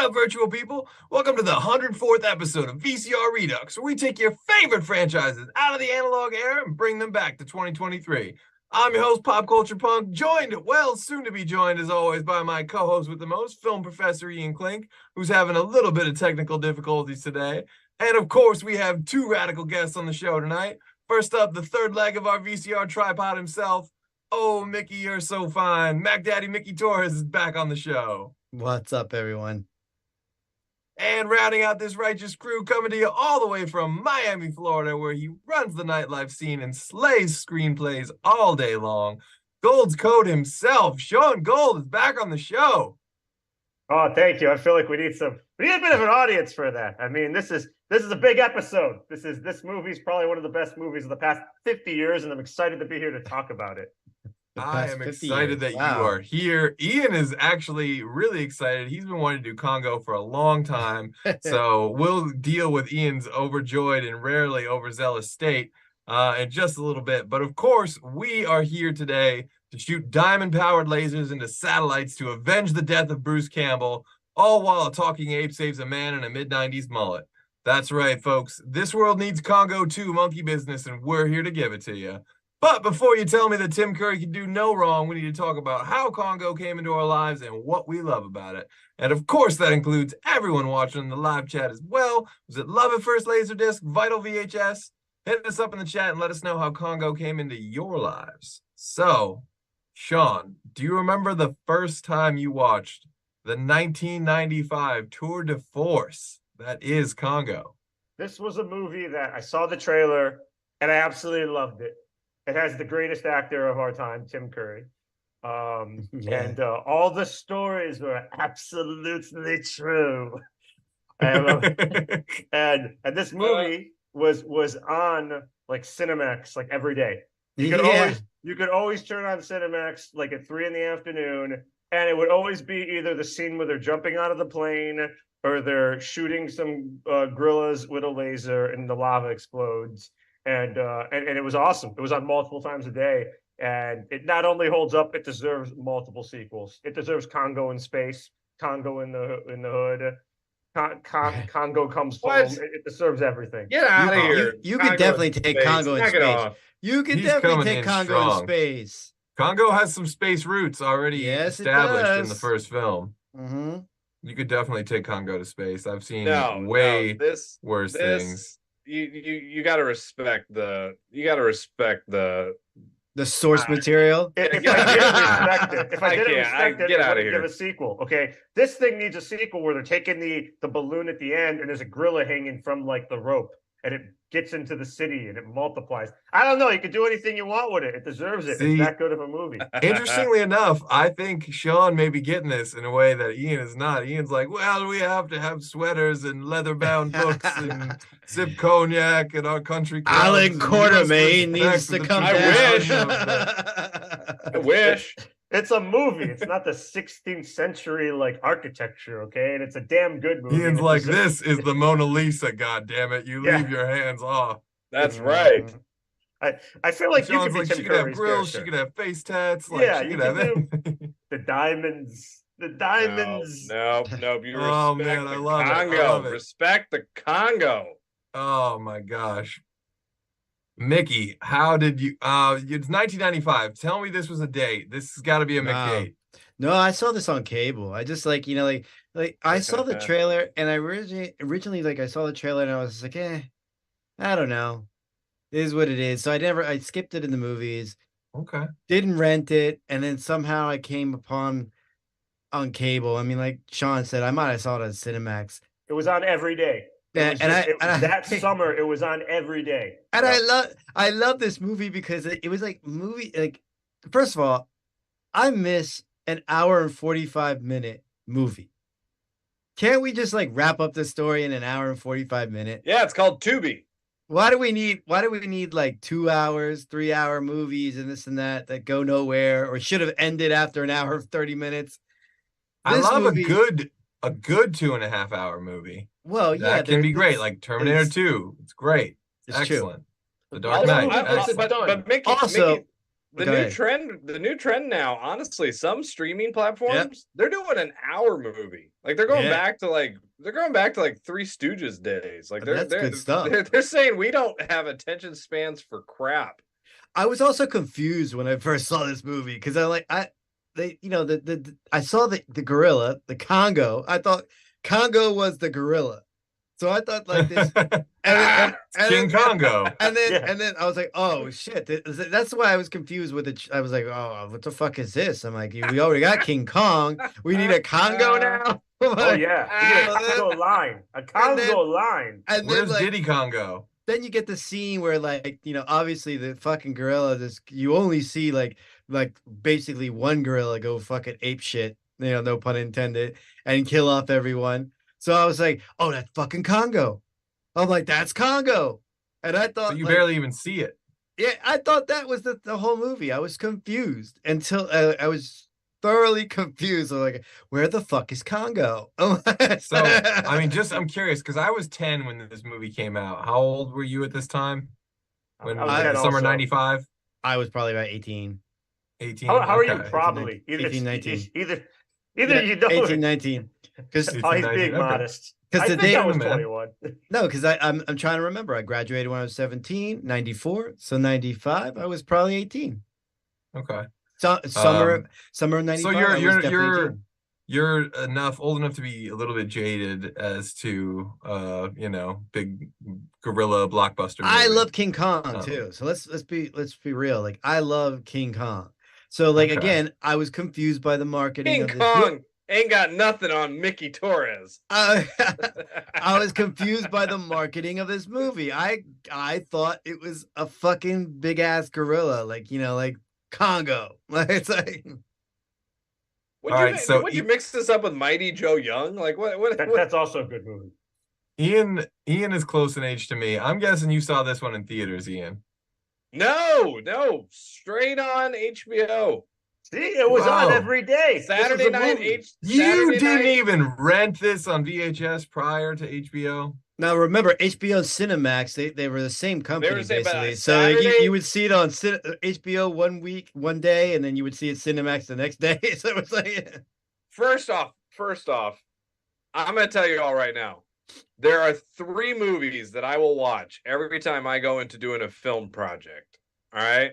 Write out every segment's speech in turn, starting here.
up, virtual people? Welcome to the 104th episode of VCR Redux, where we take your favorite franchises out of the analog era and bring them back to 2023. I'm your host, Pop Culture Punk, soon to be joined, as always, by my co-host with the most, film professor Ian Klink, who's having a little bit of technical difficulties today. And of course, we have two radical guests on the show tonight. First up, the third leg of our VCR tripod himself. Oh, Mickey, you're so fine. Mac Daddy Mickey Torres is back on the show. What's up, everyone? And rounding out this righteous crew, coming to you all the way from Miami, Florida, where he runs the nightlife scene and slays screenplays all day long. Gold's Code himself, Shaun Gold, is back on the show. Oh, thank you. I feel like we need a bit of an audience for that. I mean, this is a big episode. This movie's probably one of the best movies of the past 50 years, and I'm excited to be here to talk about it. I am excited that you are here. Ian is actually really excited. He's been wanting to do Congo for a long time. So we'll deal with Ian's overjoyed and rarely overzealous state in just a little bit. But of course, we are here today to shoot diamond-powered lasers into satellites to avenge the death of Bruce Campbell, all while a talking ape saves a man in a mid-90s mullet. That's right, folks. This world needs Congo 2 monkey business, and we're here to give it to you. But before you tell me that Tim Curry can do no wrong, we need to talk about how Congo came into our lives and what we love about it. And of course, that includes everyone watching in the live chat as well. Was it Love at First Laserdisc, Vital VHS? Hit us up in the chat and let us know how Congo came into your lives. So, Shaun, do you remember the first time you watched the 1995 tour de force that is Congo? This was a movie that I saw the trailer and I absolutely loved it. It has the greatest actor of our time, Tim Curry. And all the stories were absolutely true. And this movie was on like Cinemax like every day. You could always turn on Cinemax like at 3 p.m, and it would always be either the scene where they're jumping out of the plane or they're shooting some gorillas with a laser and the lava explodes. And it was awesome. It was on multiple times a day, and it not only holds up, it deserves multiple sequels. It deserves Congo in space, Congo in the hood, Congo comes home. It deserves everything. Get out of here! You could definitely take Congo in space. You could definitely take Congo in space. Congo has some space roots already established in the first film. Mm-hmm. You could definitely take Congo to space. I've seen worse things. You got to respect the source material. If I didn't respect it, get out of here. Give a sequel. Okay, this thing needs a sequel where they're taking the balloon at the end, and there's a gorilla hanging from like the rope, and it gets into the city and it multiplies. I don't know. You can do anything you want with it. It deserves it. It's that good of a movie. Interestingly enough, I think Shaun may be getting this in a way that Ian is not. Ian's like, well, we have to have sweaters and leather-bound books and sip cognac at our country clubs. Alan Quartermain needs to come down. I wish. It's a movie. It's not the 16th century like architecture, okay? And it's a damn good movie. Ian's like, this is the Mona Lisa, goddammit. You leave your hands off. That's right. I feel like Shaun's you could be like, Tim she could have Curry's grills, character. she could have face tats. Like, yeah, she you could have do the diamonds. The diamonds. No. You respect the love Congo. it. Respect the Congo. Oh my gosh. Mickey, how did you it's 1995. Tell me this was a date. This has got to be a McDate. No, I saw this on cable. I just like I saw the trailer, and I originally like I saw the trailer and I was like, I don't know. It is what it is. So I skipped it in the movies. Okay. Didn't rent it, and then somehow I came upon on cable. I mean, like Shaun said, I might have saw it on Cinemax. It was on every day. That summer it was on every day. And I love this movie because it was like first of all, I miss an hour and 45-minute movie. Can't we just like wrap up the story in an hour and 45 minutes? Yeah, it's called Tubi. Why do we need like 2 hours, 3-hour movies and this and that go nowhere, or should have ended after an hour and 30 minutes? I love a good 2.5 hour movie. Well, yeah, that can be great. Like Terminator 2, it's great. It's excellent. True. The Dark Knight. But Mickey, also, the new trend now, honestly, some streaming platforms, they're doing an hour movie. Like they're going back to like Three Stooges days. Like they're good stuff. They're saying we don't have attention spans for crap. I was also confused when I first saw this movie because I saw the gorilla, the Congo. I thought Congo was the gorilla. So I thought like this, and King Congo, and then I was like, oh shit, that's why I was confused with it. I was like, oh, what the fuck is this? I'm like, we already got King Kong, we need a Congo now. Oh yeah, a Congo line. And where's then, Diddy Congo? Then you get the scene where like obviously the fucking gorilla, you only see like basically one gorilla go fucking ape shit, no pun intended, and kill off everyone. So I was like, oh, that's fucking Congo. I'm like, that's Congo. And I thought but you barely even see it. Yeah, I thought that was the whole movie. I was confused until I was thoroughly confused. I'm like, where the fuck is Congo? So, I mean, I'm curious because I was 10 when this movie came out. How old were you at this time? When summer 95? I was probably about 18. 18. How are you probably? 18, 19. Either you don't. 18, 19. Because he's being modest. Because I think I was 21. No, because I'm trying to remember. I graduated when I was 17, 94. So 95, I was probably 18. Okay. So summer 95. So you're old enough to be a little bit jaded as to big gorilla blockbuster movies. I love King Kong too. So let's be real. Like I love King Kong. So like again, I was confused by the marketing. King Kong ain't got nothing on Mickey Torres. I was confused by the marketing of this movie. I thought it was a fucking big ass gorilla, like Congo. It's like. Would you mix this up with Mighty Joe Young? Like what? That's also a good movie. Ian is close in age to me. I'm guessing you saw this one in theaters, Ian. No, straight on HBO. See, it was on every day. Saturday night. You didn't even rent this on VHS prior to HBO? Now remember, HBO and Cinemax, they were the same company basically. So you would see it on HBO one day, and then you would see it Cinemax the next day. So it was like, first off, I'm gonna tell you all right now. There are 3 movies that I will watch every time I go into doing a film project. All right,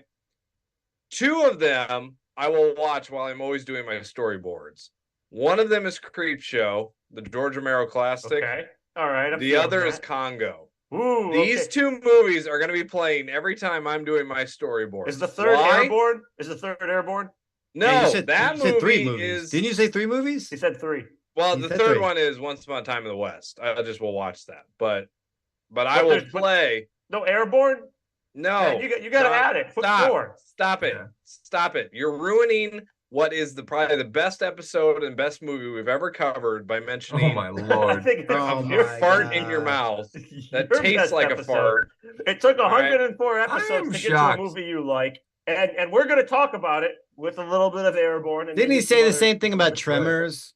2 of them I will watch while I'm always doing my storyboards. One of them is Creepshow, the George Romero classic. Okay. All right. The other is Congo. Ooh, These 2 movies are going to be playing every time I'm doing my storyboard. Is the third Airborne? No, you said movie 3 movies. Didn't you say 3 movies? He said 3. Well, the third one is Once Upon a Time in the West. I just will watch that. But I will play. No Airborne? No. Man, you got to add it. Stop it. Yeah. Stop it. You're ruining what is probably the best episode and best movie we've ever covered by mentioning. Oh my lord! Your fart in your mouth that tastes like a fart. It took 104 episodes to get to a movie you like, and we're going to talk about it with a little bit of Airborne. Didn't he say the same thing about Tremors?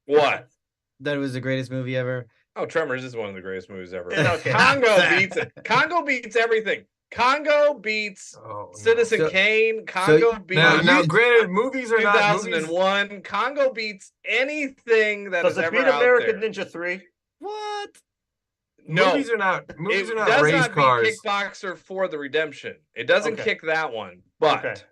What? That it was the greatest movie ever. Oh, Tremors is one of the greatest movies ever. Okay. Congo beats it. Congo beats everything. Congo beats Citizen Kane. Congo beats. Now, granted, movies are 2001. Movies. Congo beats anything that is ever out there. Does it beat American Ninja 3? What? No, movies are not race cars. It does not beat Kickboxer for the Redemption. It doesn't kick that one, but.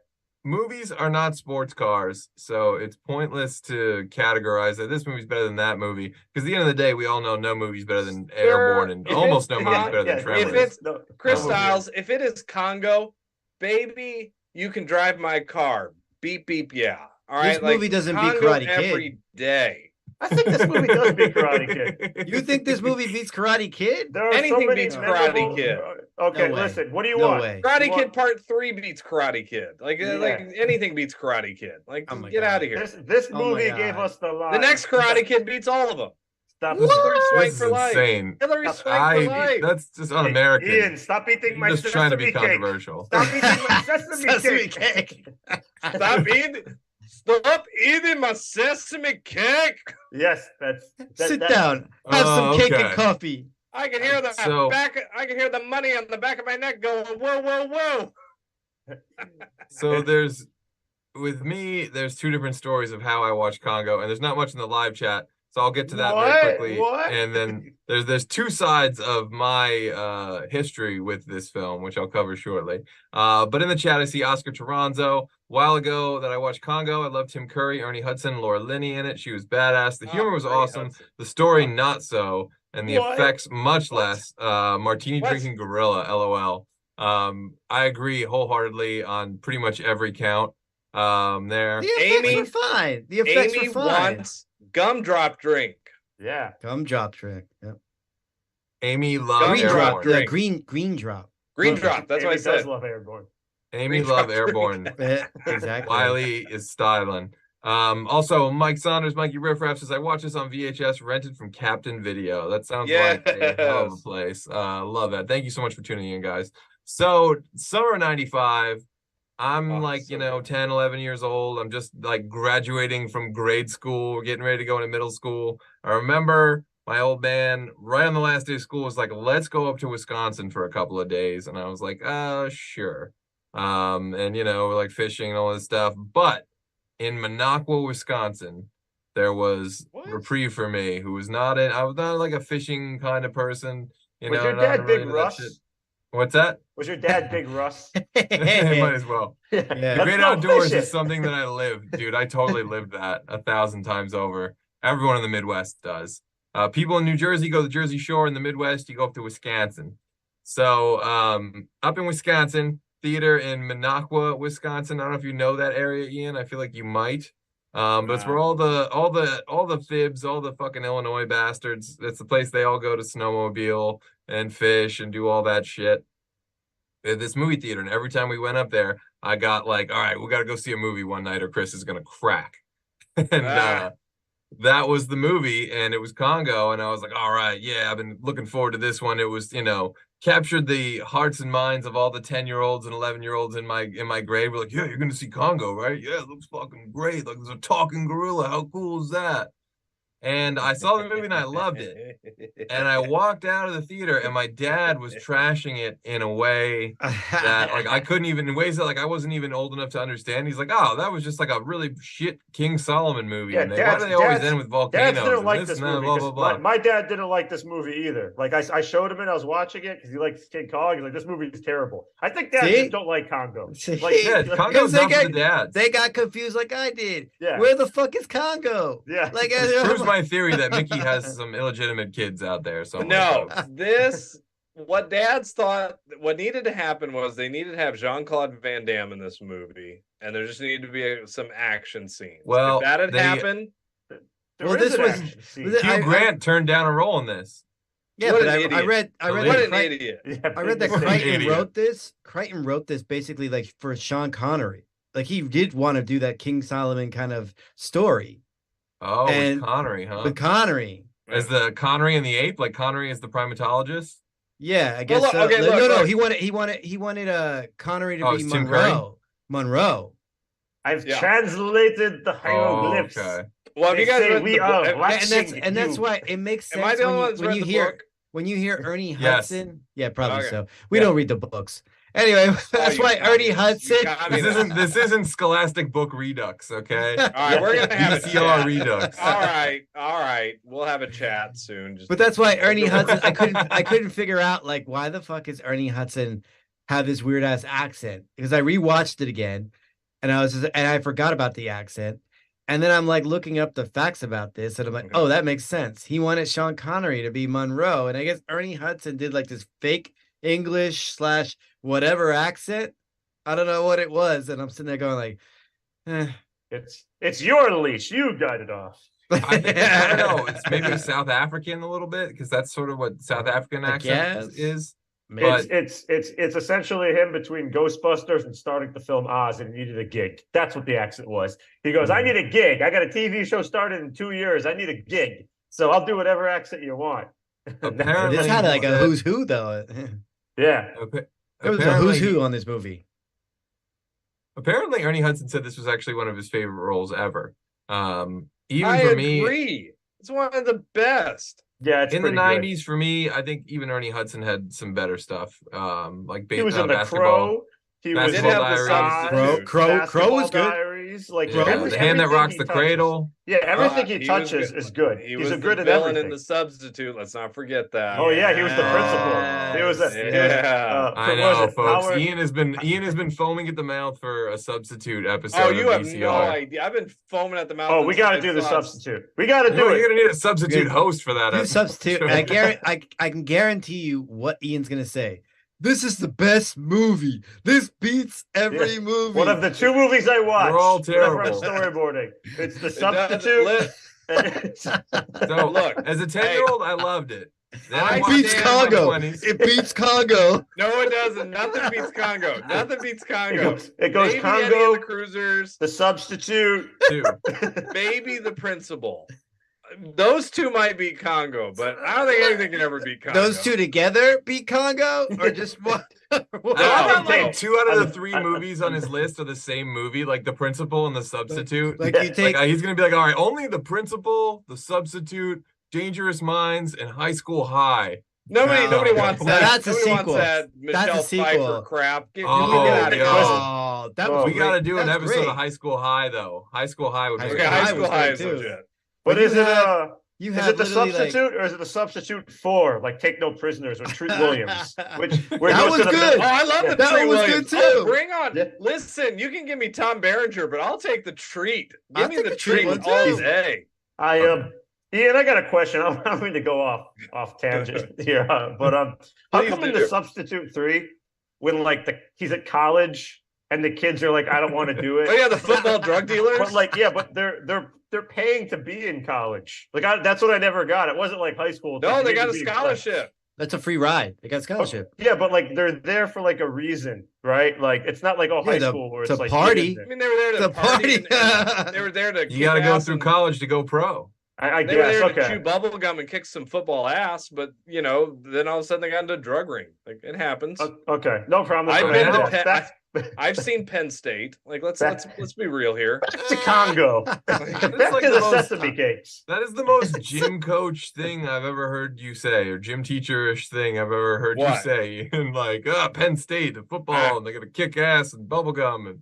Movies are not sports cars, so it's pointless to categorize that this movie's better than that movie. Because at the end of the day, we all know no movie's better than Airborne, and almost no movie's better than Tremors. If it's Chris Stiles, if it is Congo, baby, you can drive my car. Beep beep, yeah. All right. This movie doesn't beat Karate Kid every day. I think this movie does beat Karate Kid. You think this movie beats Karate Kid? Anything beats Karate Kid. Okay, listen. What do you want? Karate Kid Part 3 beats Karate Kid. Like anything beats Karate Kid. Like, get out of here. This movie gave us the line. The next Karate Kid beats all of them. Stop. Hillary Swank for life. Insane. Hillary Swank for life. That's just un-American. Ian, stop eating my just trying to be controversial. Stop eating my sesame cake. Stop eating my sesame cake. Yes, Sit down. Have some cake and coffee. I can hear I can hear the money on the back of my neck going, whoa, whoa, whoa. So with me, there's two different stories of how I watch Congo, and there's not much in the live chat, so I'll get to that very quickly. What? And then there's two sides of my history with this film, which I'll cover shortly. But in the chat, I see Oscar Toronzo. A while ago that I watched Congo, I loved Tim Curry, Ernie Hudson, Laura Linney in it. She was badass. The humor was awesome. Hudson. The story not so, and the effects much less. Martini drinking gorilla, LOL. I agree wholeheartedly on pretty much every count. There. The effects were fine. The effects Amy were fine. wants gumdrop drink. Yeah. Gumdrop drink. Yep. Amy loves green drop. Airborne. Yeah, green drop. Green drop. That's Amy what I said. does love Airborne. Amy love Airborne. Exactly. Wiley is styling. Also, Mike Saunders, Mikey Riffraff says, I watched this on VHS, rented from Captain Video. That sounds like a hell of a place. Love that. Thank you so much for tuning in, guys. So, summer 95, I'm 10, 11 years old. I'm just like graduating from grade school, getting ready to go into middle school. I remember my old man, right on the last day of school, was like, let's go up to Wisconsin for a couple of days. And I was like, sure. And, we're like fishing and all this stuff. But in Minocqua, Wisconsin, there was reprieve for me, I was not like a fishing kind of person. Was your dad Big Russ? What's that? Was your dad Big Russ? Might as well. Yeah. The great outdoors is something that I lived, dude. I totally lived that 1,000 times over. Everyone in the Midwest does. People in New Jersey go to the Jersey Shore. In the Midwest, you go up to Wisconsin. So up in Wisconsin, theater in Minocqua, Wisconsin. I don't know if you know that area, Ian. I feel like you might. But it's where all the fibs, all the fucking Illinois bastards. It's the place they all go to snowmobile and fish and do all that shit. This movie theater, and every time we went up there, I got like, all right, we got to go see a movie one night, or Chris is gonna crack. And that was the movie, and it was Congo, and I was like, all right, yeah, I've been looking forward to this one. It was, captured the hearts and minds of all the 10-year-olds and 11-year-olds in my grade. We're like, yeah, you're gonna see Congo, right? Yeah, it looks fucking great. Like, there's a talking gorilla. How cool is that? And I saw the movie and I loved it. And I walked out of the theater, and my dad was trashing it in a way that like I couldn't even, in ways that like I wasn't even old enough to understand. He's like, oh, that was just like a really shit King Solomon movie. Yeah, why do they always end with volcanoes? Dads didn't like this movie. Blah, blah, blah. My dad didn't like this movie either. Like I showed him it, I was watching it because he likes King Kong. He's like, this movie is terrible. I think dads just don't like Congo. Like, yeah, Congo's not for the dads. They got confused like I did. Yeah. Where the fuck is Congo? Yeah. Like, proves my theory that Mickey has some illegitimate kids out there. So what dads thought what needed to happen was they needed to have Jean-Claude Van Damme in this movie, and there just needed to be some action scenes. Well, if that had happened, Hugh Grant turned down a role in this. Yeah, but I read an idiot. I read that Crichton wrote this basically like for Sean Connery. Like he did want to do that King Solomon kind of story. Oh, with Connery, huh? With Connery. As the Connery and the ape, like Connery is the primatologist. Yeah, I guess. No. He wanted Connery to be Monroe. I've translated the hieroglyphs. Oh, okay. Well, if you guys read the book, and that's why it makes sense. Am I the only one that's read the book? When you hear Ernie Hudson, yeah, probably Okay. so. We don't read the books. Anyway, that's why Ernie Hudson. This isn't Scholastic Book Redux, okay? All right, we're gonna have VCR Redux. All right. We'll have a chat soon. But that's why Ernie Hudson. I couldn't figure out like why the fuck is Ernie Hudson have this weird ass accent? Because I rewatched it again, and I forgot about the accent. And then I'm like looking up the facts about this, and I'm like, oh, that makes sense. He wanted Sean Connery to be Monroe, and I guess Ernie Hudson did like this fake English / whatever accent. I don't know what it was, and I'm sitting there going like, It's your leash. You got it off. I don't know. It's maybe South African a little bit because that's sort of what South African accent is. But it's essentially him between Ghostbusters and starting the film Oz, and he needed a gig. That's what the accent was. He goes, I need a gig. I got a TV show started in 2 years. I need a gig. So I'll do whatever accent you want. This had like a who's who though. Yeah. There was a who's who on this movie. Apparently Ernie Hudson said this was actually one of his favorite roles ever. I agree. It's one of the best. Yeah, it's in the 90s good. for me. I think even Ernie Hudson had some better stuff. Like he was in basketball. The Crow. He was Crow was good. Diaries, like The Hand That Rocks the Cradle. Yeah, everything he touches is good. He's a good the villain in The Substitute. Let's not forget that. Oh yeah, he was the principal. He was I know, folks. Ian has been foaming at the mouth for a Substitute episode. Oh, you of have VCR. no idea. I've been foaming at the mouth. Oh, we got to do the Substitute. We got to do it. You're gonna need a substitute host for that. Substitute. I can guarantee you what Ian's gonna say. This is the best movie. This beats every movie. One of the 2 movies I watched. They're all terrible. I'm storyboarding. It's The Substitute. So look, as a 10-year-old, I loved it. It beats Congo. It beats Congo. No, it doesn't. Nothing beats Congo. Nothing beats Congo. It goes maybe Congo, Eddie and the Cruisers, The Substitute, maybe The Principal. Those 2 might beat Congo, but I don't think anything can ever beat Congo. Those 2 together beat Congo, or just one? Like 2 out of the 3 movies on his list are the same movie, like The Principal and The Substitute. Like you take, he's gonna be like, all right, only The Principal, The Substitute, Dangerous Minds, and High School High. Nobody wants that. That's a sequel. Wants that Michelle Pfeiffer crap. We got to do an episode of High School High, though. High School High would be High School High is legit. But is it the Substitute or is it The Substitute 4, like Take No Prisoners or Treat Williams? That was good. Oh, I love the That Treat was Williams. good too. Oh, bring on. Yeah. Listen, you can give me Tom Berenger, but I'll take the Treat. Give me the Treat all day. Ian, I got a question. I'm going to go off tangent here, but how come in The Substitute 3, when he's at college and the kids are like, I don't want to do it. Oh yeah, the football drug dealers. But they're paying to be in college. That's what I never got. It wasn't like high school. No, they got a scholarship. That's a free ride. They got a scholarship. Yeah, but they're there for a reason, right? Like it's not like high school where it's like party. I mean, they were there to party. They were there to. You got to go through college to go pro. I guess. They were there to chew bubble gum and kick some football ass, but then all of a sudden they got into a drug ring. Like it happens. Okay, no problem. I've seen Penn State. Let's be real here. Back to Congo. Back to the sesame cakes. That is the most gym coach thing I've ever heard you say, or gym teacher-ish thing I've ever heard you say. And Penn State, the football, and they're gonna kick ass and bubble gum and.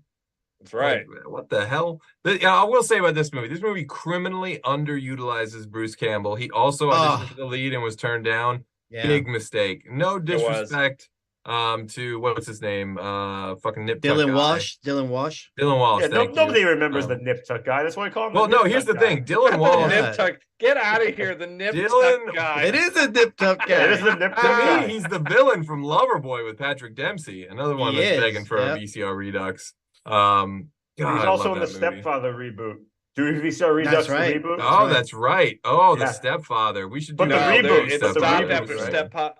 That's right. What the hell? I will say about this movie. This movie criminally underutilizes Bruce Campbell. He also auditioned for the lead and was turned down. Yeah. Big mistake. No disrespect to what's his name? Fucking Nip Dylan Tuck Walsh. Dylan Walsh. Yeah, nobody remembers the Nip Tuck guy. That's why I call him. Well, no. Here's the thing. Dylan Walsh. Nip Tuck. Get out of here. The Nip Tuck guy. It is a Nip Tuck guy. It is the Nip Tuck guy. To me, he's the villain from Loverboy with Patrick Dempsey. Another one that's begging for a VCR Redux. God, he's also in the Stepfather reboot. Do VCR Redux reboot? Oh, that's right. Oh, the Stepfather. We should do the reboot. It's stopped after Stepfather.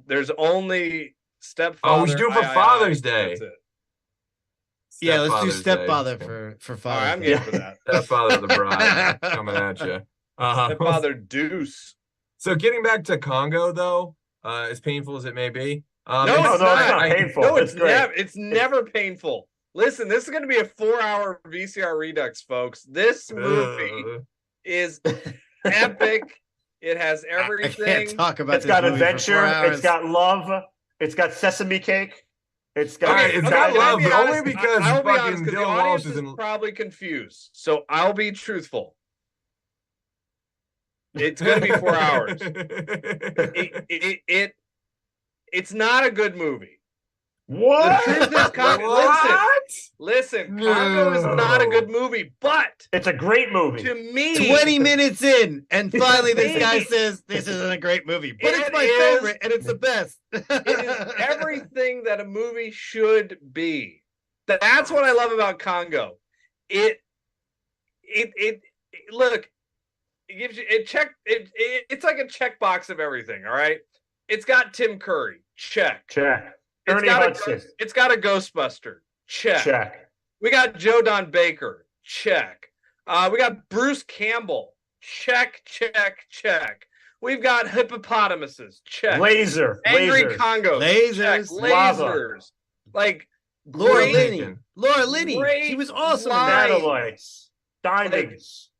There's only Stepfather. Oh, we should do it for Father's Day. Yeah, let's do Stepfather for Father's Day. I'm game for that. Stepfather the Bride coming at you. Stepfather Deuce. So getting back to Congo, though, as painful as it may be. No, it's not painful. No, it's never painful. Listen, this is going to be a 4-hour VCR Redux, folks. This movie is epic. It has everything. I can't talk about It's got adventure. It's got love. It's got sesame cake. It's got love, but only because I'll be fucking honest, Dylan the audience Walsh is probably confused. So I'll be truthful. It's going to be 4 hours. It's not a good movie. What? The truth is, Congo, listen, Congo is not a good movie, but it's a great movie. To me, 20 minutes in, and finally this guy says this isn't a great movie, but it's my favorite and it's the best. It is everything that a movie should be. That's what I love about Congo. It look, it gives you it's like a checkbox of everything. All right, it's got Tim Curry, check. It's got a Ghostbuster. Check. We got Joe Don Baker. Check. We got Bruce Campbell. Check. We've got hippopotamuses. Check. Angry Congos. Lasers. Lasers. Like Laura Linney. She was awesome. Satellites. Diamonds.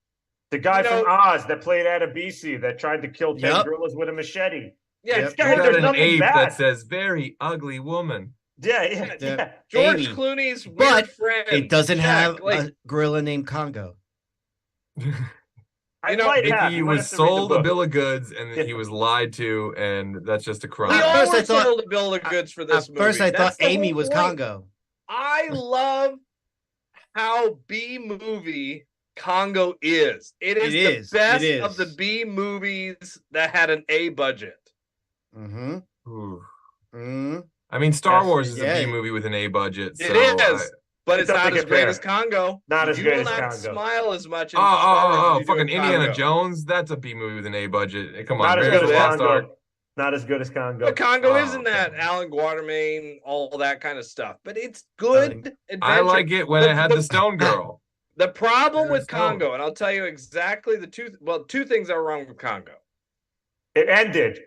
The guy from Oz that played Adebisi that tried to kill 10 gorillas with a machete. Yeah, it's got an ape that says "very ugly woman." Yeah. George Amy. Clooney's weird But friend. it doesn't have like, a gorilla named Congo. I know, might have. He You might was have to read the sold a book. bill of goods and he was lied to, and that's just a crime. we At all first were I thought- sold a bill of goods for this At movie. first, I That's thought the Amy whole was point. Congo. I love how B movie Congo is. It is the best of the B movies that had an A budget. Mm-hmm. Mm-hmm. I mean, Star Wars is yeah. a B movie with an A budget. It so is, but it's not as great as Congo. Not as great as You will not Congo. smile as much in Star Wars as you do fucking in Indiana Congo. Jones. That's a B movie with an A budget. Come on, Not as Raiders good of as the Lost Ark. Congo. Not as good as Congo. But Congo Oh, isn't that okay. Alan Guatermain, all that kind of stuff. But it's good adventure. I like it when it had the Stone Girl. The problem with Stone. Congo, and I'll tell you exactly the two things that are wrong with Congo. It ended.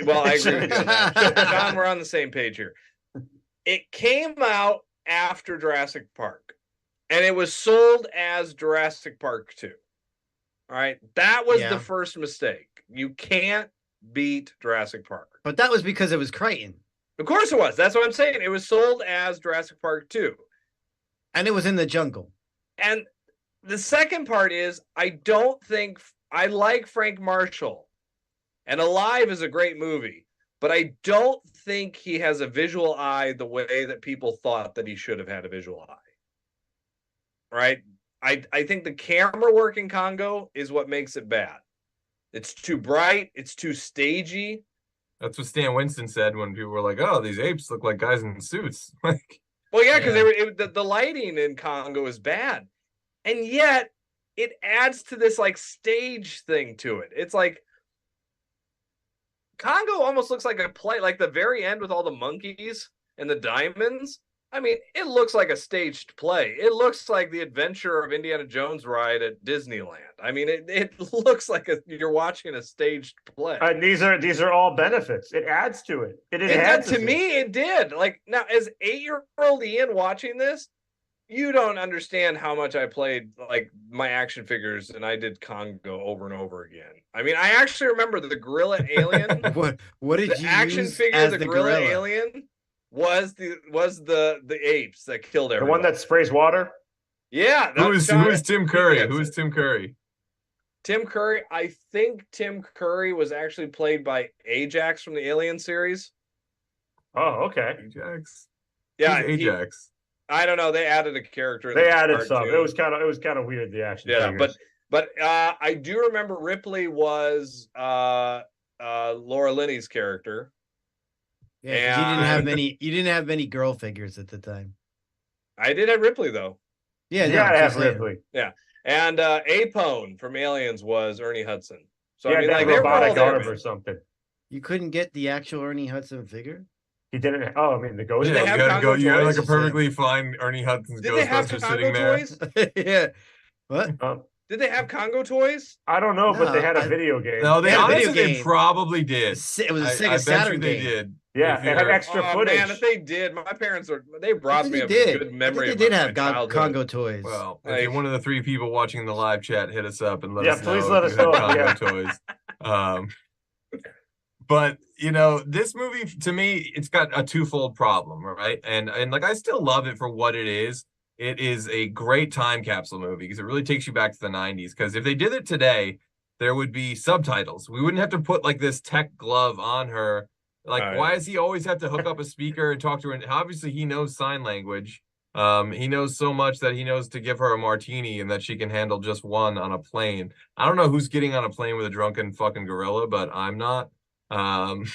Well, I agree with you on that. John, we're on the same page here. It came out after Jurassic Park, and it was sold as Jurassic Park 2. All right. That was the first mistake. You can't beat Jurassic Park. But that was because it was Crichton. Of course it was. That's what I'm saying. It was sold as Jurassic Park 2. And it was in the jungle. And the second part is I don't think I like Frank Marshall. And Alive is a great movie, but I don't think he has a visual eye the way that people thought that he should have had a visual eye. Right? I think the camera work in Congo is what makes it bad. It's too bright. It's too stagey. That's what Stan Winston said when people were like, "Oh, these apes look like guys in suits." Like, well, yeah, because the lighting in Congo is bad, and yet it adds to this like stage thing to it. It's like Congo almost looks like a play, like the very end with all the monkeys and the diamonds. I mean, it looks like a staged play. It looks like the adventure of Indiana Jones ride at Disneyland. I mean, it looks like you're watching a staged play. And these are all benefits. It adds to it. To me, it did. Like now, as 8-year-old Ian watching this, you don't understand how much I played like my action figures, and I did Congo over and over again. I mean, I actually remember the gorilla alien. What did the you action use figure? as The the gorilla alien was the apes that killed everyone. The one that sprays water. Yeah. Who is Tim Curry? Who is Tim Curry? Tim Curry. I think Tim Curry was actually played by Ajax from the Alien series. Oh, okay. Ajax. Yeah, who's Ajax. I don't know. They added a character. They added some. It was kind of weird. The action. Yeah, figures. but I do remember Ripley was Laura Linney's character. Yeah, you didn't have many girl figures at the time. I did have Ripley though. Yeah, you gotta have Ripley. Yeah, and Apone from Aliens was Ernie Hudson. So yeah, I mean, like robotic arm or something. You couldn't get the actual Ernie Hudson figure. He didn't. Oh, I mean the ghost. Yeah, you had like a perfectly fine Ernie Hudson's Ghostbuster sitting there. Yeah. What? Did they have Congo toys? I don't know, but they had a video game. No, they probably did. It was a Sega Saturn game. They did. Yeah, it had extra footage. Man, if they did, my parents brought me a good memory. They did have Congo toys. Well, if you're one of the 3 people watching the live chat, hit us up and let us know. Please let us know. Congo toys. But you know, this movie to me, it's got a twofold problem, right? And like I still love it for what it is. It is a great time capsule movie because it really takes you back to the 90s. Because if they did it today, there would be subtitles. We wouldn't have to put like this tech glove on her. Like, why does he always have to hook up a speaker and talk to her? And obviously, he knows sign language. He knows so much that he knows to give her a martini and that she can handle just one on a plane. I don't know who's getting on a plane with a drunken fucking gorilla, but I'm not. Hercule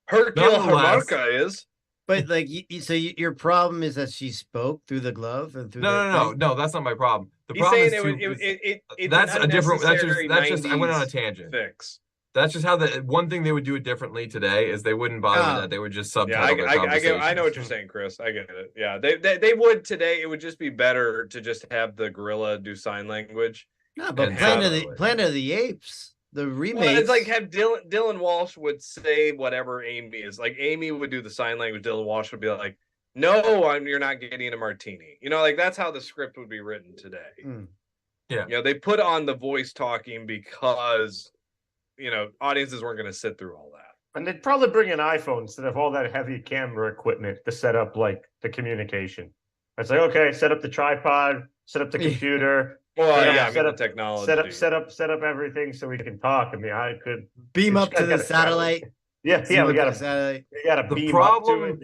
Harmarca is. But like, so your problem is that she spoke through the glove and through. No, that's not my problem. The He's problem saying is that's a different. That's just. I went on a tangent. Fix. That's just how the one thing they would do it differently today is they wouldn't bother with that. They would just subtitle their conversations. I know what you're saying, Chris. I get it. Yeah, they would today. It would just be better to just have the gorilla do sign language. No, but Planet of the Apes. The remake. Well, it's like have Dylan Walsh would say whatever Amy is. Like Amy would do the sign language. Dylan Walsh would be like, "No, you're not getting a martini." You know, like that's how the script would be written today. Yeah. You know, they put on the voice talking because, you know, audiences weren't going to sit through all that. And they'd probably bring an iPhone instead of all that heavy camera equipment to set up like the communication. It's like, okay, set up the tripod, set up the computer. Well, yeah, set the up technology. set up everything so we can talk. I mean, I could beam up to the satellite. Yeah, we got to beam up to it.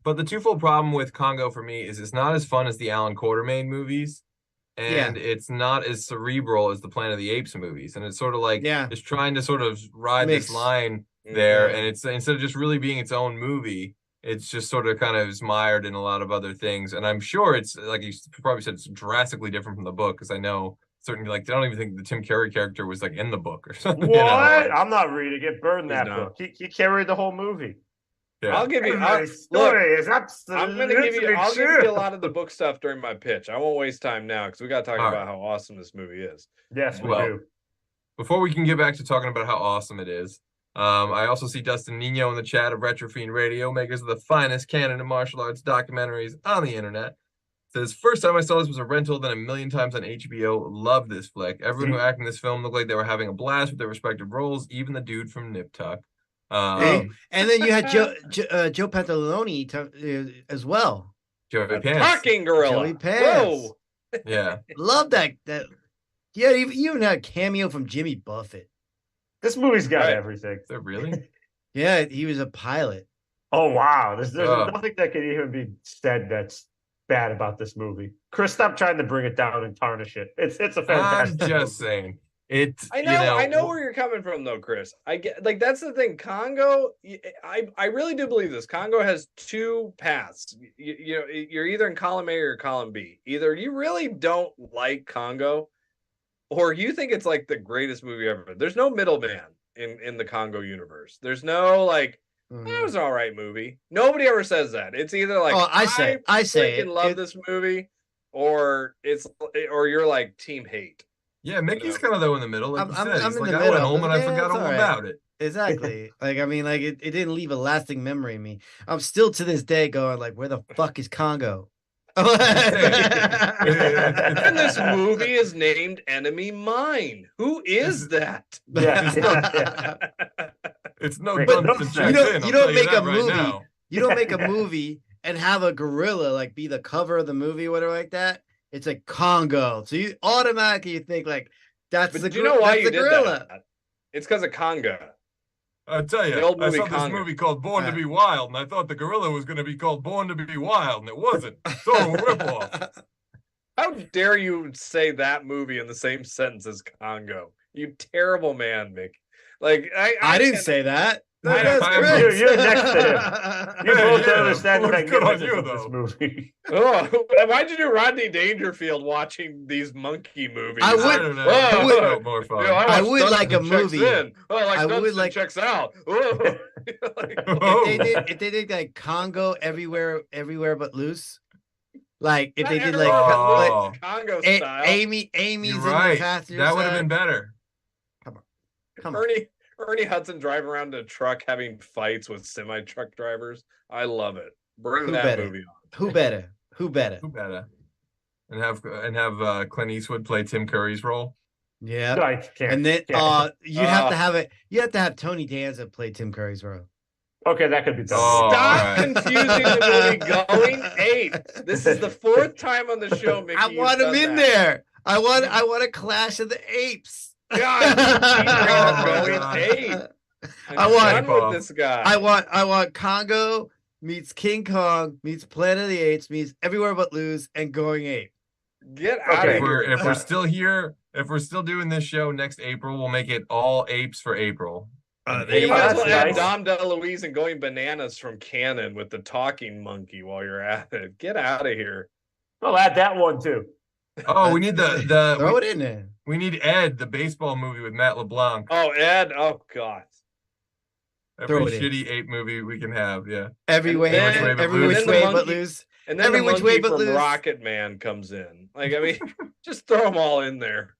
But the twofold problem with Congo for me is it's not as fun as the Alan Quartermain movies, and it's not as cerebral as the Planet of the Apes movies. And it's sort of like it's trying to sort of ride this line there, and it's instead of just really being its own movie, it's just sort of kind of is mired in a lot of other things. And I'm sure it's like you probably said, it's drastically different from the book, because I know certainly like they don't even think the Tim Curry character was like in the book or something. What? You know? I'm not reading it. Burn that book. He carried the whole movie. Yeah. I'll give you. I'll give you a lot of the book stuff during my pitch. I won't waste time now because we got to talk about how awesome this movie is. Yes, we do. Before we can get back to talking about how awesome it is, I also see Dustin Nino in the chat of Retrofiend Radio, makers of the finest canon of martial arts documentaries on the internet. Says, first time I saw this was a rental, then a million times on HBO. Love this flick. Everyone who acted in this film looked like they were having a blast with their respective roles, even the dude from Nip Tuck. And then you had Joe Pantalone as well. Joey Pants. Talking gorilla. Joey Pants. Whoa. Yeah. Love that. Yeah, you even had a cameo from Jimmy Buffett. This movie's got everything. Is that really? Yeah, he was a pilot. Oh, wow. There's nothing that could even be said that's bad about this movie. Chris, stop trying to bring it down and tarnish it. It's a fantastic I'm just movie. saying. I know where you're coming from though, Chris. I get like that's the thing. Congo, I really do believe this. Congo has two paths. You know, you're either in column A or column B. Either you really don't like Congo, or you think it's like the greatest movie ever. There's no middleman in the Congo universe. There's no like that was an all right movie. Nobody ever says that. It's either like I freaking love this movie, or you're like team hate. Yeah, Mickey's kind of though in the middle. Like I'm in the middle. I went home and I forgot all about it. Exactly. Like I mean, like it didn't leave a lasting memory in me. I'm still to this day going like, where the fuck is Congo? And this movie is named Enemy Mine. Who is that? It's no. You don't make a movie. You don't make a movie and have a gorilla like be the cover of the movie or whatever like that. It's like Congo. So you automatically think like that's the you know why you did gorilla. That? It's because of Congo. I tell you, I saw this movie called Born to be Wild, and I thought the gorilla was going to be called Born to be Wild, and it wasn't. Total ripoff. How dare you say that movie in the same sentence as Congo? You terrible man, Mick. Like I didn't say that. You're next to him. You both understand the magnificence of this movie. Oh, why'd you do Rodney Dangerfield watching these monkey movies? I would like a movie. I would like checks out. If they did like Congo everywhere but loose. Like if they did like Congo style. Amy's in the passenger that would have been better. Come on. Ernie Hudson driving around in a truck having fights with semi-truck drivers. I love it. Bring that movie on. Who better? And have Clint Eastwood play Tim Curry's role. Yeah. No, I can't. And then you have to have it. You have to have Tony Danza play Tim Curry's role. Okay, that could be done. Stop confusing the movie Going Ape. This is the fourth time on the show, Mickey. I want him in there. I want a Clash of the Apes. God, Going Ape. I want this guy. I want Congo meets King Kong meets Planet of the Apes meets Everywhere But Loose and Going Ape. Get out of here. If we're still here, if we're still doing this show next April, we'll make it all apes for April. You might as well add Dom DeLuise and Going Bananas from Canon with the talking monkey while you're at it. Get out of here. I'll add that one too. Oh, we need the throw it in there. We need Ed, the baseball movie with Matt LeBlanc. Oh, Ed. Oh, God. Every shitty ape movie we can have, yeah. Every which way but lose. And then the monkey from Rocket Man comes in. Like, I mean, just throw them all in there.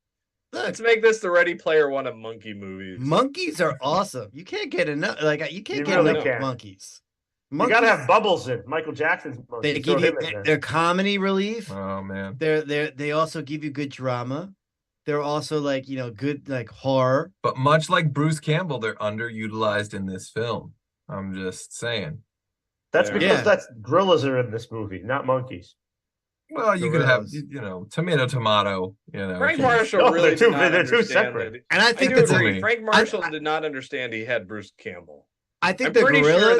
Let's make this the Ready Player One of monkey movies. Monkeys are awesome. You can't get enough. Like, you can't get enough monkeys. You gotta have Bubbles in Michael Jackson's monkey. They give you their comedy relief. Oh man. They also give you good drama. they're also like, good like horror. But much like Bruce Campbell, they're underutilized in this film. I'm just saying. That's because Yeah. gorillas are in this movie, not monkeys. Well, you could have, Gorillas. tomato. Frank Marshall No, really did not they're too understand separate. that. And I think I do that's agree. Frank Marshall did not understand he had Bruce Campbell. I think I'm the pretty gorillas, sure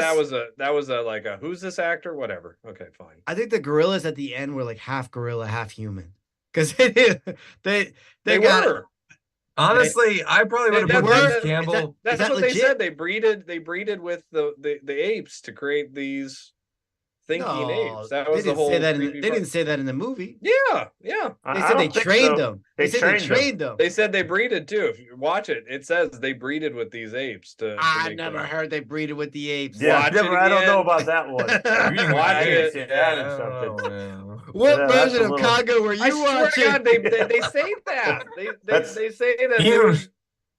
that was a like a who's this actor? Whatever. Okay, fine. I think the gorillas at the end were like half gorilla, half human. Because they got were. Honestly, I probably would have put Bruce Campbell. That's that what legit? they said. They breeded with the apes to create these thinking apes. That was the whole. They didn't say that in the movie. Yeah. They said they trained them. They said they trained them. They said they breeded too. If you watch it, it says they breeded with these apes to I never heard they breeded with the apes. Yeah, I don't know about that one. Watch it. What version of Congo were you watching? God, they say that. They say that.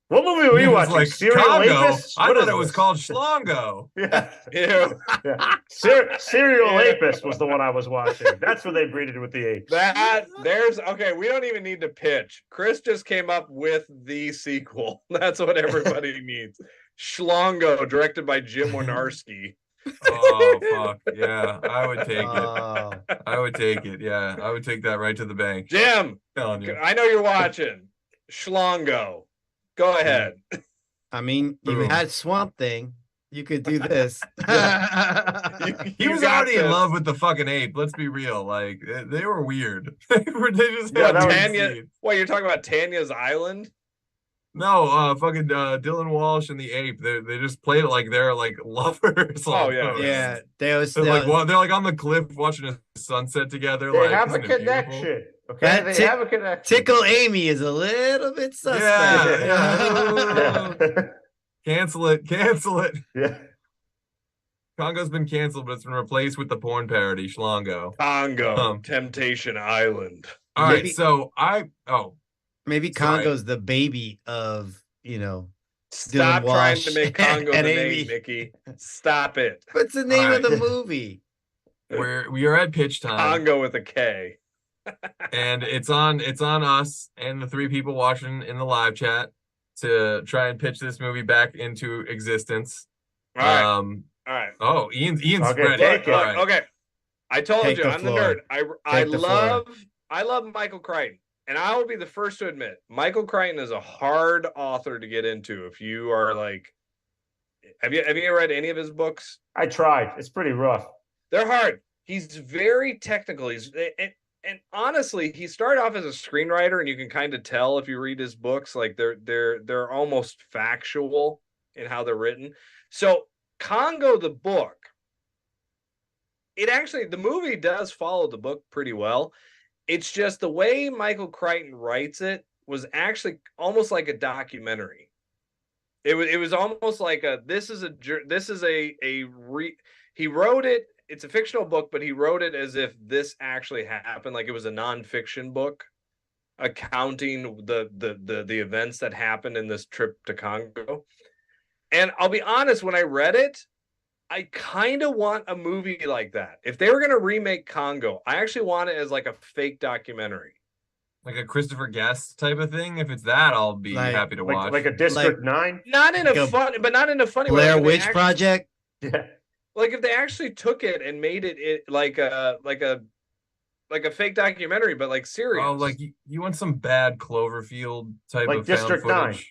What movie were you watching? Like Serial Apis? I thought it was called Schlongo. Yeah. Yeah. Serial Apis was the one I was watching. That's where they breeded with the apes. Okay, we don't even need to pitch. Chris just came up with the sequel. That's what everybody needs. Schlongo, directed by Jim Wynorski. Oh fuck yeah, I would take it. I would take it. Yeah, I would take that right to the bank. Jim, I know you're watching. Schlongo. Go ahead. I mean, you had Swamp Thing. You could do this. He was already in love with the fucking ape. Let's be real. Like they were weird. They just Tanya. What, you're talking about Tanya's Island? No, fucking Dylan Walsh and the ape. They just played it like they're like lovers. Oh yeah, yeah. They're like on the cliff watching a sunset together. They like, have a connection. Okay, they have a connection. Tickle Amy is a little bit suspect. Yeah. Cancel it. Yeah. Congo's been canceled, but it's been replaced with the porn parody Schlongo. Congo, Temptation Island. All right, so maybe Congo's the baby of, Stop trying to make Congo the name, Mickey. Stop it. What's the name of the movie? We are at pitch time. Congo with a K. And it's on us and the three people watching in the live chat to try and pitch this movie back into existence. All right. Oh, Ian's okay, ready. Right. Okay. I told you I'm the nerd. I love Michael Crichton. And I will be the first to admit, Michael Crichton is a hard author to get into. If you are like, have you ever read any of his books? I tried. It's pretty rough. They're hard. He's very technical. And honestly, he started off as a screenwriter, and you can kind of tell if you read his books, like they're almost factual in how they're written. So Congo, the book, the movie does follow the book pretty well. It's just the way Michael Crichton writes it was actually almost like a documentary. It was almost like he wrote it. It's a fictional book, but he wrote it as if this actually happened. Like it was a nonfiction book accounting the events that happened in this trip to Congo. And I'll be honest, when I read it, I kind of want a movie like that. If they were going to remake Congo, I actually want it as like a fake documentary. Like a Christopher Guest type of thing. If it's that, I'll be happy to watch. Like a District 9? Not in a funny way. Blair Witch Project? Yeah. Like if they actually took it and made it like a fake documentary, but like serious. Oh, like you want some bad Cloverfield type like of District found footage. 9.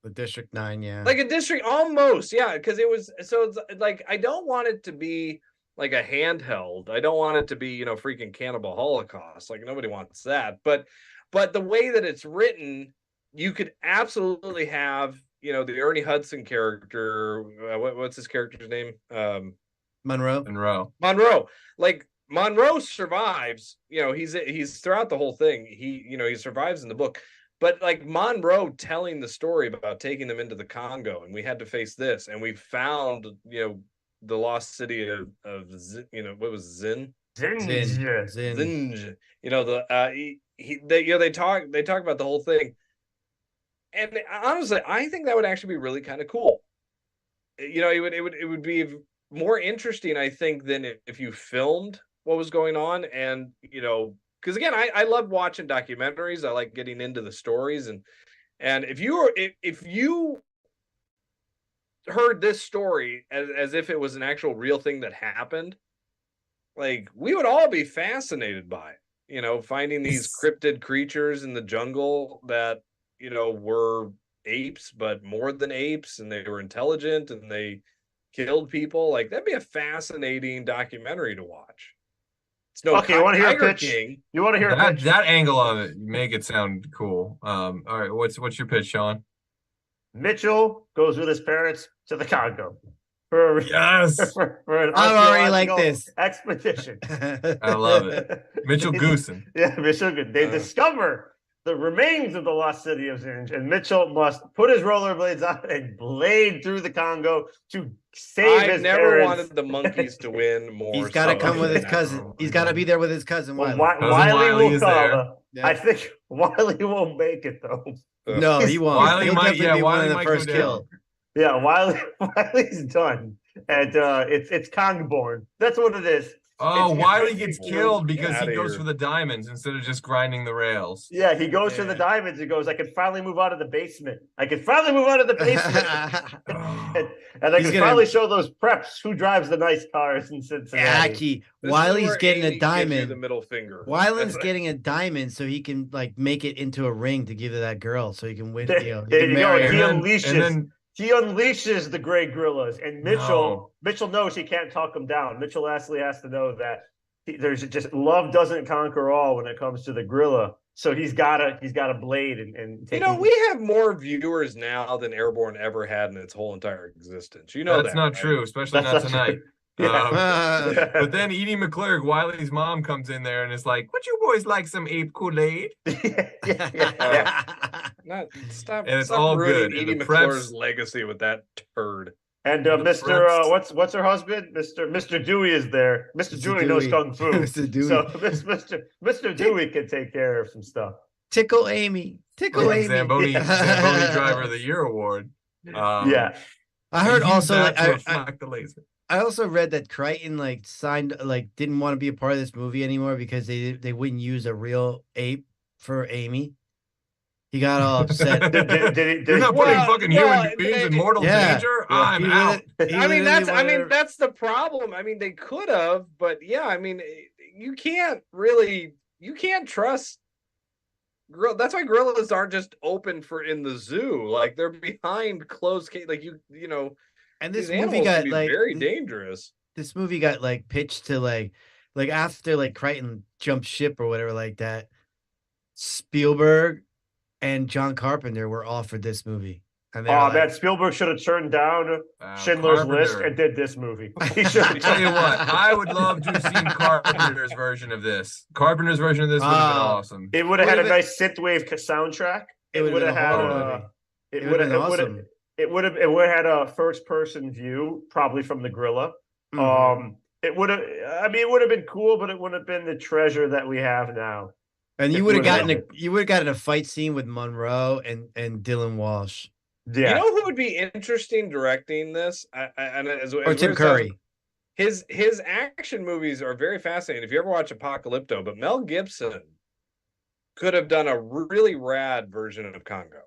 The District 9, yeah. Like a district, almost, yeah. Because it's like I don't want it to be like a handheld. I don't want it to be, freaking Cannibal Holocaust. Like nobody wants that. But the way that it's written, you could absolutely have, the Ernie Hudson character. What's his character's name? Monroe. Like Monroe survives. He's throughout the whole thing. He survives in the book. But like Monroe telling the story about taking them into the Congo, and we had to face this, and we found, the lost city of what was Zin? Zinj. They talk about the whole thing. And honestly, I think that would actually be really kind of cool. It would be more interesting, I think, than if you filmed what was going on, and because again, I love watching documentaries. I like getting into the stories, and if you heard this story as if it was an actual real thing that happened, like we would all be fascinated by it. You know, finding these cryptid creatures in the jungle that, you know, were apes, but more than apes, and they were intelligent and they killed people. Like that'd be a fascinating documentary to watch. It's no okay, you want to hear a pitch? King. You want to hear a pitch? That angle of it make it sound cool. All right, what's your pitch, Shaun? Mitchell goes with his parents to the Congo for yes for an I already like this expedition. I love it. Mitchell Goosen. Yeah, Mitchell. They discover the remains of the lost city of Zinj, and Mitchell must put his rollerblades on and blade through the Congo to save his never parents. wanted the monkeys to win more. He's got to come with his cousin. He's got to be there with his cousin Wiley. Wiley will come. Yeah. I think Wiley won't make it though. No, he won't. Wiley He'll might. definitely Yeah, be one Wiley of the might first go down. killed. Yeah, Wiley's done, and it's Kong-born. That's what it is. Oh, It's- Wiley gets killed because Get he outta goes here. for the diamonds instead of just grinding the rails. Yeah, he goes for the diamonds. He goes, I can finally move out of the basement. I can finally move out of the basement. and I He's can gonna- finally show those preps who drives the nice cars in Cincinnati. Aki, This is Wiley's where getting a Amy gives you diamond. the middle finger. Wyland's That's- getting a diamond so he can like make it into a ring to give to that girl so he can win. There- You know, he there can you go. marry her. He unleashes the gray gorillas, and Mitchell knows he can't talk them down. Mitchell actually has to know that there's just love doesn't conquer all when it comes to the gorilla. So he's got a blade and You know, we have more viewers now than Airborne ever had in its whole entire existence. You know That's that, not right? true, especially That's not not tonight. true. Yeah. But then Edie McClurg, Wiley's mom, comes in there and is like, "Would you boys like some ape Kool-Aid?" yeah. Stop. And it's stop all ruining good. And Edie the McClure's preps- legacy with that turd. And The Mr. preps- What's her husband? Mr. Dewey is there. Mr. Dewey knows kung fu. Mr. Dewey. So Mr. Dewey can take care of some stuff. Tickle Amy. Tickle Amy. Zamboni Driver of the Year award. Yeah. I heard he used also that like, to reflect the laser. I also read that Crichton like signed like didn't want to be a part of this movie anymore because they wouldn't use a real ape for Amy. He got all upset. You're not putting fucking human beings in mortal danger. I'm He out. really- he I mean, literally wanted- that's the problem. I mean, they could have, but yeah, I mean, you can't trust. That's why gorillas aren't just open for in the zoo. Like they're behind closed cage. Like you know. And this these movie animals got can be like very dangerous. This movie got like pitched to like after like Crichton jumped ship or whatever like that. Spielberg and John Carpenter were offered this movie. And they were like, man, Spielberg should have turned down Schindler's List Carpenter. and did this movie. He should I tell you what, I would love to have seen Carpenter's version of this. Carpenter's version of this would have been awesome. It would have had a Would've nice synthwave soundtrack. It It would have had It would have been awesome. it would have had a first person view, probably from the gorilla. Mhm. It would have. I mean, it would have been cool, but it wouldn't have been the treasure that we have now. And it you would have would've- gotten a fight scene with Monroe and Dylan Walsh Yeah. You know who would be interesting directing this? or Tim Curry. His action movies are very fascinating. If you ever watch Apocalypto, but Mel Gibson could have done a really rad version of Congo.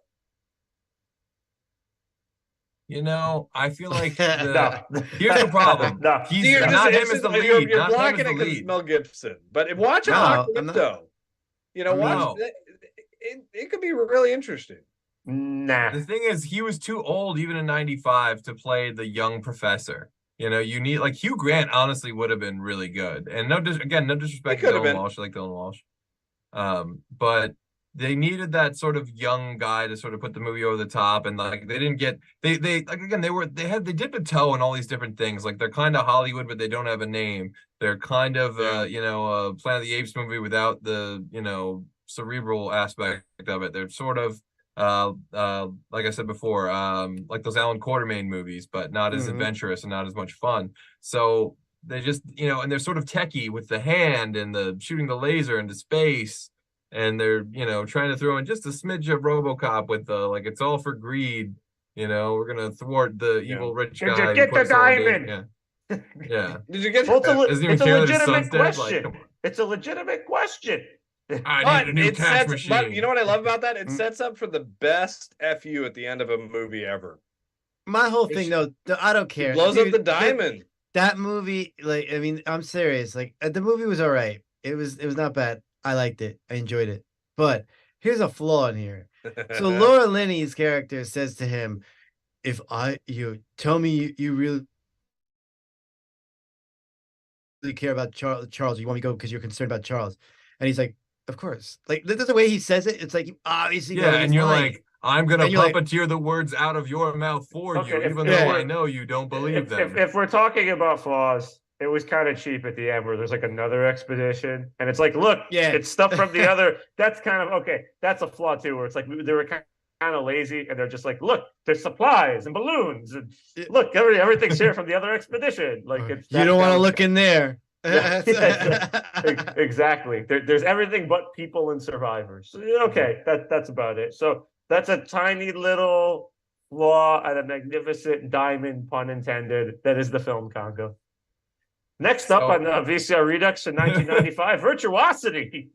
You know, I feel like No. here's the problem. No. He's You're not just- him as the you're lead. Not him blocking as the it because it's lead. Mel Gibson. But watch No, I'm Apocalypto. You know, watch it could be really interesting. Nah. The thing is, he was too old, even in '95, to play the young professor. You know, you need like Hugh Grant. Honestly, would have been really good. And no disrespect to could have Dylan been. Walsh. I like Dylan Walsh. But they needed that sort of young guy to sort of put the movie over the top, and like they didn't get they like again they dipped a toe in all these different things. Like they're kind of Hollywood, but they don't have a name. They're kind of Planet of the Apes movie without the cerebral aspect of it. They're sort of like I said before, like those Alan Quartermain movies, but not as adventurous and not as much fun. So they just and they're sort of techie with the hand and the shooting the laser into space. And they're, trying to throw in just a smidge of RoboCop with like it's all for greed. We're gonna thwart the evil rich Did guy. you get the diamond? Yeah. Did you get? Well, Doesn't even it's a care that his legitimate son's dead, like, question. come on. It's a legitimate question. I need a new cash machine. But you know what I love about that? It sets up for the best FU at the end of a movie ever. My whole thing, though, I don't care. It blows up the diamond. That movie, like, I mean, I'm serious. Like, the movie was all right. It was not bad. I liked it. I enjoyed it. But here's a flaw in here. So Laura Linney's character says to him, "If you tell me you really care about Charles, you want me to go because you're concerned about Charles," and he's like, "Of course." Like, that's the way he says it. It's like, you obviously know and you're lying. like, I'm gonna puppeteer the words out of your mouth for you, even though I know you don't believe them. If we're talking about flaws, it was kind of cheap at the end where there's like another expedition, and it's like, look, it's stuff from the other. That's kind of okay. That's a flaw too, where it's like they were kind of lazy, and they're just like, look, there's supplies and balloons, and look, everything's here from the other expedition. Like, you don't want to look in there. Exactly. There's everything but people and survivors. Okay, that's about it. So that's a tiny little flaw at a magnificent diamond, pun intended. That is the film Congo. Next up on the VCR Redux in 1995, Virtuosity.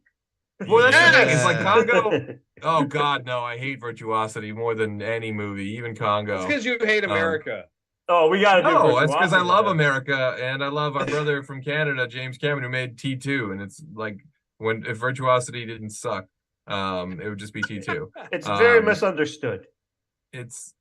Well, that's the thing. It's like Congo. Oh God, no! I hate Virtuosity more than any movie, even Congo. It's because you hate America. We got to do. No, it's because I love America and I love our brother from Canada, James Cameron, who made T2, and it's like if Virtuosity didn't suck, it would just be T2. It's very misunderstood. It's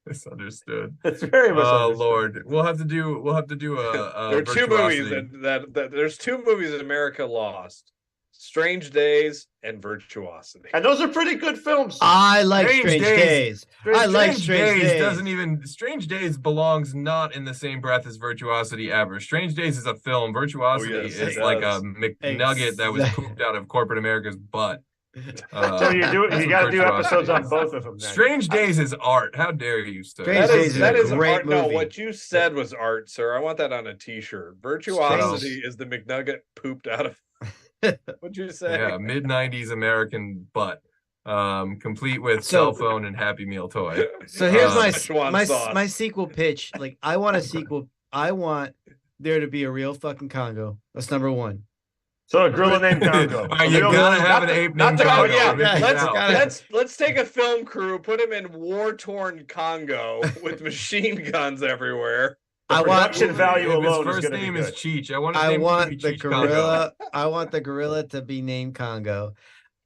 misunderstood. It's very misunderstood. Oh Lord, we'll have to do a there are two movies that there's two movies that America lost: Strange Days and Virtuosity. And those are pretty good films. I like Strange Days. I like Strange Days. Doesn't even Strange Days belongs not in the same breath as Virtuosity ever. Strange Days is a film. Virtuosity is like a McNugget that was pooped out of corporate America's butt. So you got to do episodes on both of them. Then. Strange Days is art. How dare you, sir? That is a great art. Movie. No, what you said was art, sir. I want that on a T-shirt. Virtuosity is the McNugget pooped out of. What'd you say? Yeah, mid-90s American butt, complete with cell phone and Happy Meal toy. So here's my sequel pitch. Like, I want a sequel. I want there to be a real fucking Congo. That's number one. So a gorilla named Congo. You gotta have an ape named Congo. Let's take a film crew, put him in war-torn Congo with machine guns everywhere. Production value alone. His first name is Cheech. I want the gorilla. I want the gorilla to be named Congo.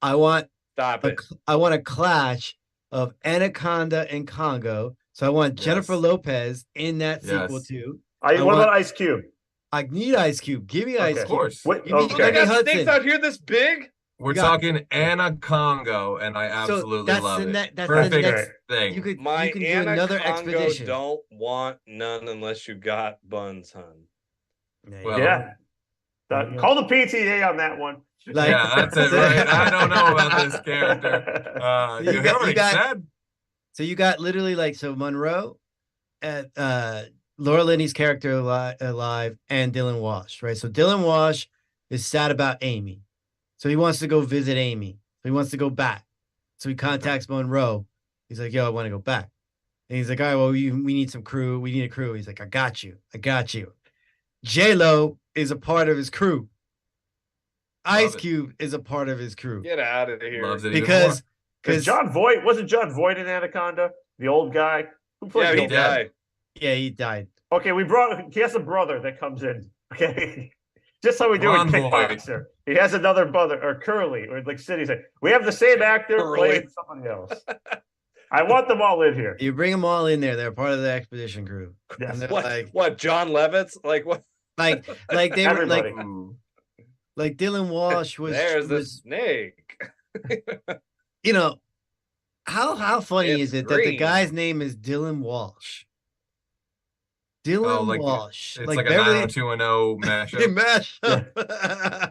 I want a clash of Anaconda and Congo. So I want Jennifer Lopez in that sequel too. What about Ice Cube? I need Ice Cube. Give me Ice Cube. Of course. You got snakes out here this big? We're talking Anacongo, and I absolutely love it. That's perfect the next thing. You can do another expedition. Don't want none unless you got buns, hun. Well, call the PTA on that one. That's it, right? I don't know about this character. So you got literally Monroe, Laura Linney's character alive, and Dylan Walsh, right? So Dylan Walsh is sad about Amy. So he wants to go visit Amy. So he wants to go back. So he contacts Monroe. He's like, yo, I want to go back. And he's like, all right, well, we need some crew. We need a crew. He's like, I got you. J-Lo is a part of his crew. Ice Cube is a part of his crew. Get out of here. Loves it because John Voight, wasn't John Voight in Anaconda? The old guy? Who played he died. Yeah, he died. Okay, he has a brother that comes in. Okay. Just how we do in Kickboxer. He has another brother, or Curly, or like City said. We have the same actor playing somebody else. I want them all in here. You bring them all in there. They're part of the expedition crew. Yes. What? John Levitz? Like what? Like they were like Dylan Walsh was. There's the snake. You know, how funny is it that the guy's name is Dylan Walsh? Walsh. It's like a 90210 mashup.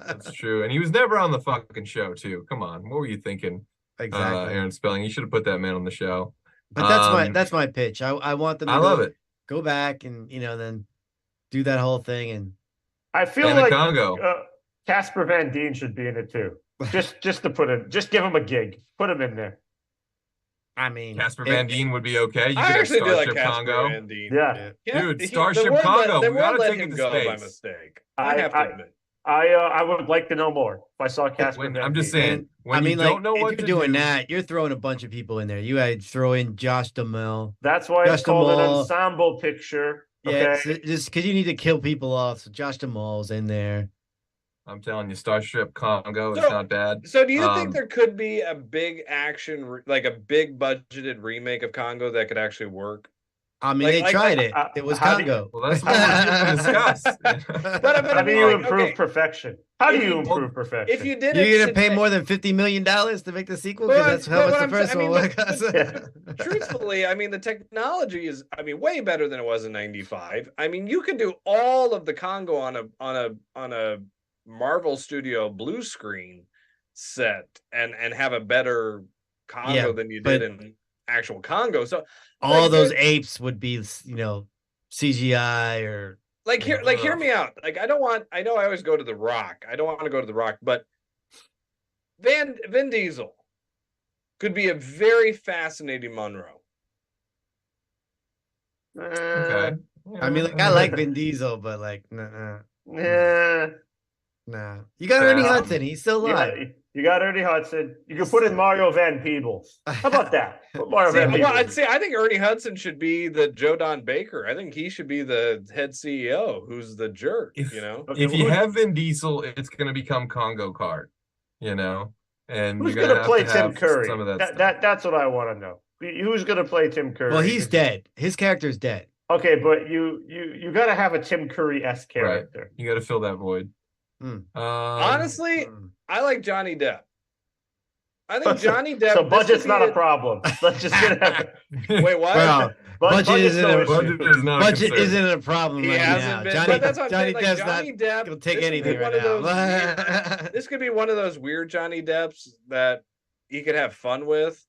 That's true. And he was never on the fucking show, too. Come on. What were you thinking? Exactly. Aaron Spelling. You should have put that man on the show. But that's my pitch. I want them to go back and then do that whole thing. And I feel like Casper Van Dien should be in it too. Just give him a gig. Put him in there. I mean, Casper Van Dien would be okay. You I could actually have Starship do like Congo. Van Dien. Yeah. Dude, Starship Congo. We gotta take it to go space. by mistake. I have to admit. I would like to know more. If I saw Casper Van I'm just Dien. saying, when you don't know what if you're to doing do, that, you're throwing a bunch of people in there. You had to throw in Josh Duhamel. That's why Josh it's called an Duhamel. ensemble picture. Okay. Yeah, so just because you need to kill people off. So Josh Duhamel's in there. I'm telling you, Starship Congo is not bad. So do you think there could be a big action, like a big budgeted remake of Congo that could actually work? I mean, they tried it. It was Congo. Well, that's what we're here to discuss. But how do you improve perfection? How do you improve perfection? If you did, you're gonna pay more than $50 million to make the sequel because that's how much the first one was. Truthfully, I mean, the technology is, way better than it was in '95. I mean, you can do all of the Congo on a Marvel Studio blue screen set and have a better Congo than you did in actual Congo. So all those apes would be, CGI or hear me out. I know I always go to The Rock. I don't want to go to The Rock, but Vin Diesel could be a very fascinating Monroe. Okay. I mean, I like Vin Diesel, but nah. You got Ernie Hudson. He's still alive. You got Ernie Hudson. You can put in Mario Van Peebles. How about that? Put Mario Van Peebles. I think Ernie Hudson should be the Joe Don Baker. I think he should be the head CEO who's the jerk, if you have Vin Diesel, it's going to become Congo Card, and who's going to play Tim Curry? Some of That's what I want to know. Who's going to play Tim Curry? Well, he's dead. His character's dead. Okay, but you got to have a Tim Curry-esque character. Right. You got to fill that void. Honestly, I like Johnny Depp. I think Johnny Depp. So budget's not a problem. Let's just get it. Wait, what? Well, budget isn't a problem he right now. Johnny Depp's not gonna take anything right now. This could be one of those weird Johnny Depps that he could have fun with.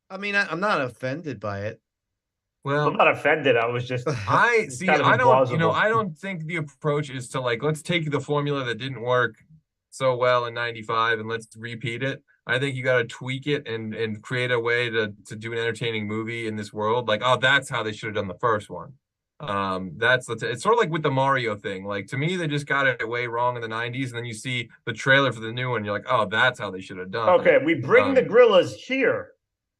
I mean, I'm not offended by it. Well, I'm not offended. I was just I don't think the approach is to let's take the formula that didn't work so well in '95 and let's repeat it. I think you got to tweak it and create a way to do an entertaining movie in this world. That's how they should have done the first one. It's sort of like with the Mario thing. To me, they just got it way wrong in the '90s, and then you see the trailer for the new one, you're like, oh, that's how they should have done. Okay, we bring the gorillas here.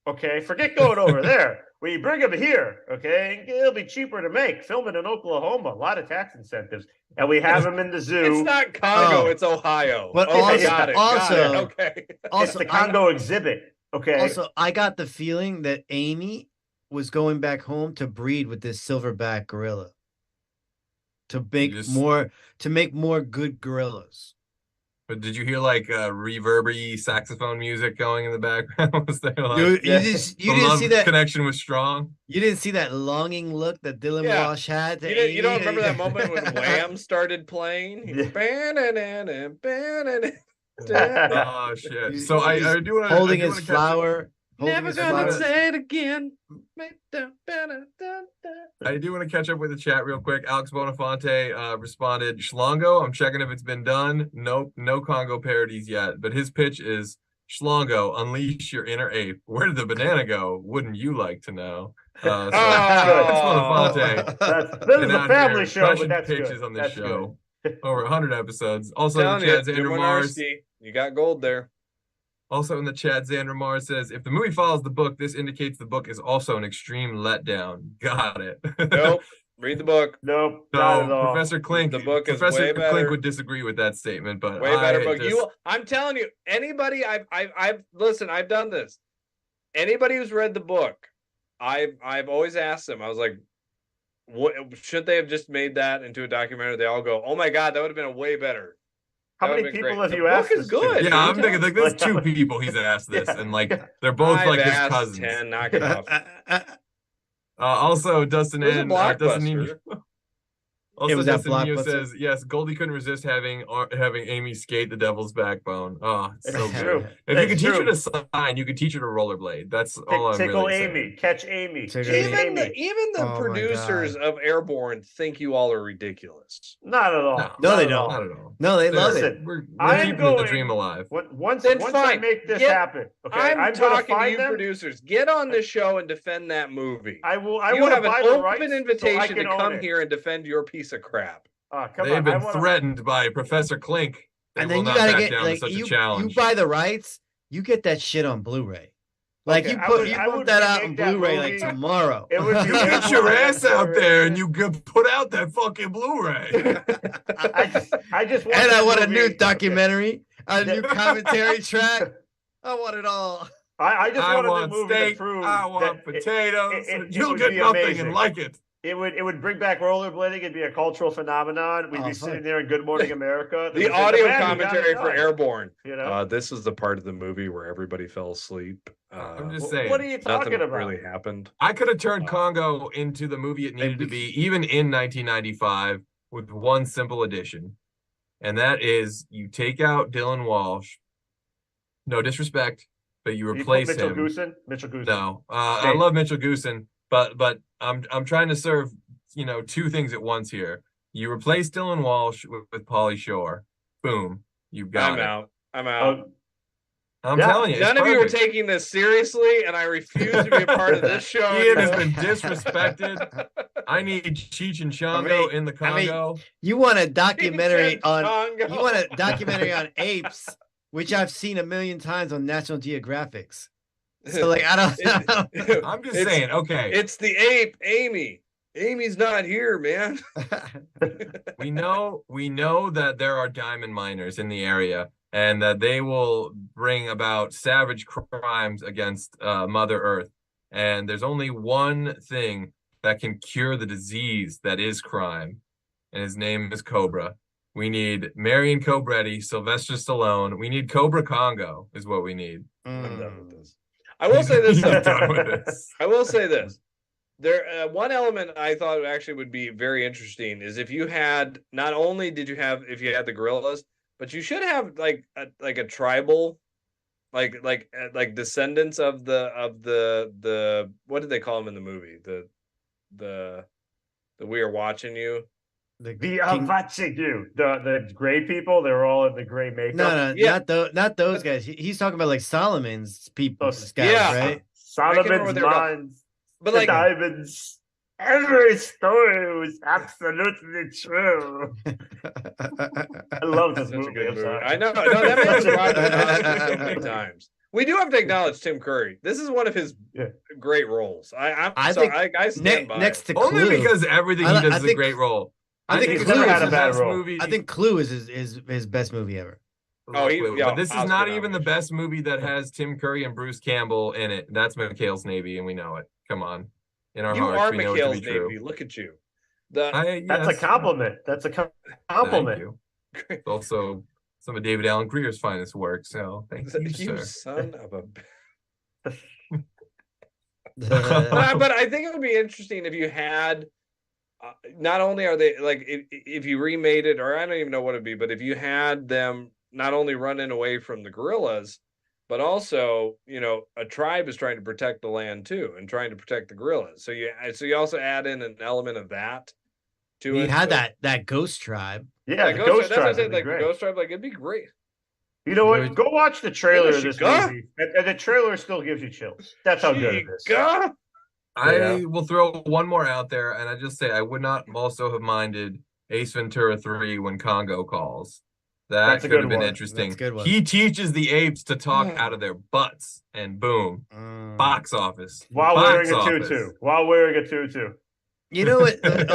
Okay, forget going over there. We bring them here, okay? It'll be cheaper to make. Film it in Oklahoma. A lot of tax incentives. And we have them in the zoo. It's not Congo, it's Ohio. But also, it's the Congo exhibit, okay? Also, I got the feeling that Amy was going back home to breed with this silverback gorilla. To make more good gorillas. But did you hear reverby saxophone music going in the background? Was there you didn't see that connection was strong? You didn't see that longing look that Dylan Walsh had. You don't remember that moment when Wham started playing? Oh shit! So I do want to holding his flower. Never gonna say it again. I do want to catch up with the chat real quick. Alex Bonafante responded, Schlongo, I'm checking if it's been done. Nope, no Congo parodies yet. But his pitch is, Schlongo, unleash your inner ape. Where did the banana go? Wouldn't you like to know? Alex Bonafante. This is a family show, but that's pitches good. on this that's show. Good. Over 100 episodes. Also, in the chat, Xander Mars. You got gold there. Also in the chat, Xander Mars says, if the movie follows the book, this indicates the book is also an extreme letdown. Got it. Nope. Read the book. Nope. Not at all. Professor Klink. The book is Professor way better. Klink would disagree with that statement, but way better book. I'm telling you, anybody I've listen, I've done this. Anybody who's read the book, I've always asked them, I was like, what should they have just made that into a documentary? They all go, oh my God, that would have been a way better. How many people have you asked? The book is good. Yeah, I'm thinking there's 2 people he's asked this, and they're both his cousins. 10, knock it off. Also, Dustin and Also, Dustin says, yes, Goldie couldn't resist having Amy skate the Devil's Backbone. Oh, it's so true. Good. If you could teach her to sign, you could teach her to rollerblade. That's all I'm Tickle really Amy, saying. catch Amy. Even the producers of Airborne think you all are ridiculous. Not at all. No, they don't. Not at all. No, they love it. We're keeping the dream alive. Once I make this happen, okay, I'm talking to you producers. Get on the show and defend that movie. I will have an buy the rights open invitation so to come here and defend your piece of crap. They've been threatened by Professor Klink. They and then will you not gotta back get down like to such a you challenge. buy the rights, you get that shit on Blu-ray. Like Okay, you put that out on Blu-ray like tomorrow. It would You get your ass out there and you put out that fucking Blu-ray. I just want and I want movie. a new documentary, a new commentary track. I want it all. I just wanted want the movie steak, to prove I want that potatoes. it You'll would get be nothing amazing. and like it. It would bring back rollerblading. It'd be a cultural phenomenon. We'd be sitting there in Good Morning America. The audio commentary for Airborne. You know, this is the part of the movie where everybody fell asleep. I'm just saying. What are you talking about? Really happened. I could have turned Congo into the movie it needed to be, even in 1995, with one simple addition, and that is you take out Dylan Walsh. No disrespect, but you replace Mitchell him. Goosen? Mitchell Goosen. No, I love Mitchell Goosen, but I'm trying to serve two things at once here. You replace Dylan Walsh with Pauly Shore. Boom, you've got it. I'm out. I'm telling you, none of you are taking this seriously, and I refuse to be a part of this show. Ian has been disrespected. I need Cheech and Chongo in the Congo. You want a documentary on apes, which I've seen 1 million times on National Geographics. So like I don't. I'm just saying. Okay, it's the ape, Amy. Amy's not here, man. we know that there are diamond miners in the area, and that they will bring about savage crimes against Mother Earth. And there's only one thing that can cure the disease that is crime, and his name is Cobra. We need Marion Cobretti, Sylvester Stallone. We need Cobra Congo is what we need. I'm done with this. I will say this. I will say this. There, one element I thought actually would be very interesting is if you had, not only did you have, if you had the gorillas, but you should have like a tribal, like descendants of the what did they call them in the movie? The We Are Watching You. We are watching you. The gray people, they're all in the gray makeup. No, not those guys. He's talking about like Solomon's people, guys, right? Solomon's mines. But like diamonds, every story was absolutely true. I love this movie. I know. No, that makes so many times. We do have to acknowledge Tim Curry. This is one of his great roles. I stand by next to only Clue, because everything he does is a great role. I think he's never had a bad role. Movie. I think Clue is his best movie ever. But this is not even the best movie that has Tim Curry and Bruce Campbell in it. That's McHale's Navy, and we know it. Come on. In our hearts, we know it to be true. Navy. Look at you. That's a compliment. That's a compliment. Thank you. It's also some of David Allen Greer's finest work. So thank you, sir. Son of a. But I think it would be interesting if you had. Not only are they like if you remade it, or I don't even know what it'd be, but if you had them not only running away from the gorillas, but also, a tribe is trying to protect the land too, and trying to protect the gorillas. So you also add in an element of that to it. You had that ghost tribe. Yeah, the ghost tribe. That's what I said, like the ghost tribe, like it'd be great. You know what? Go watch the trailer of this movie, and the trailer still gives you chills. That's how good it is. I will throw one more out there, and I just say I would not also have minded Ace Ventura 3 when Congo calls. That could have been interesting. He teaches the apes to talk out of their butts, and boom, box office. While wearing a tutu. You know what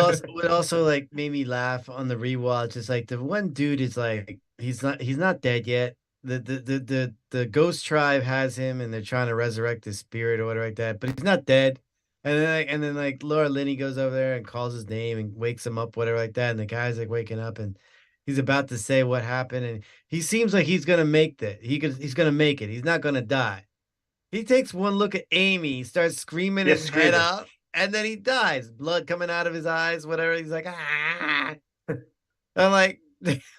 also like made me laugh on the rewatch is like the one dude is like he's not dead yet. The ghost tribe has him, and they're trying to resurrect his spirit or whatever like that, but he's not dead. And then Laura Linney goes over there and calls his name and wakes him up, whatever like that. And the guy's like waking up and he's about to say what happened, and he seems like he's gonna make that. He's gonna make it. He's not gonna die. He takes one look at Amy, starts screaming his head up, and then he dies. Blood coming out of his eyes, whatever. He's like, ah. I'm like,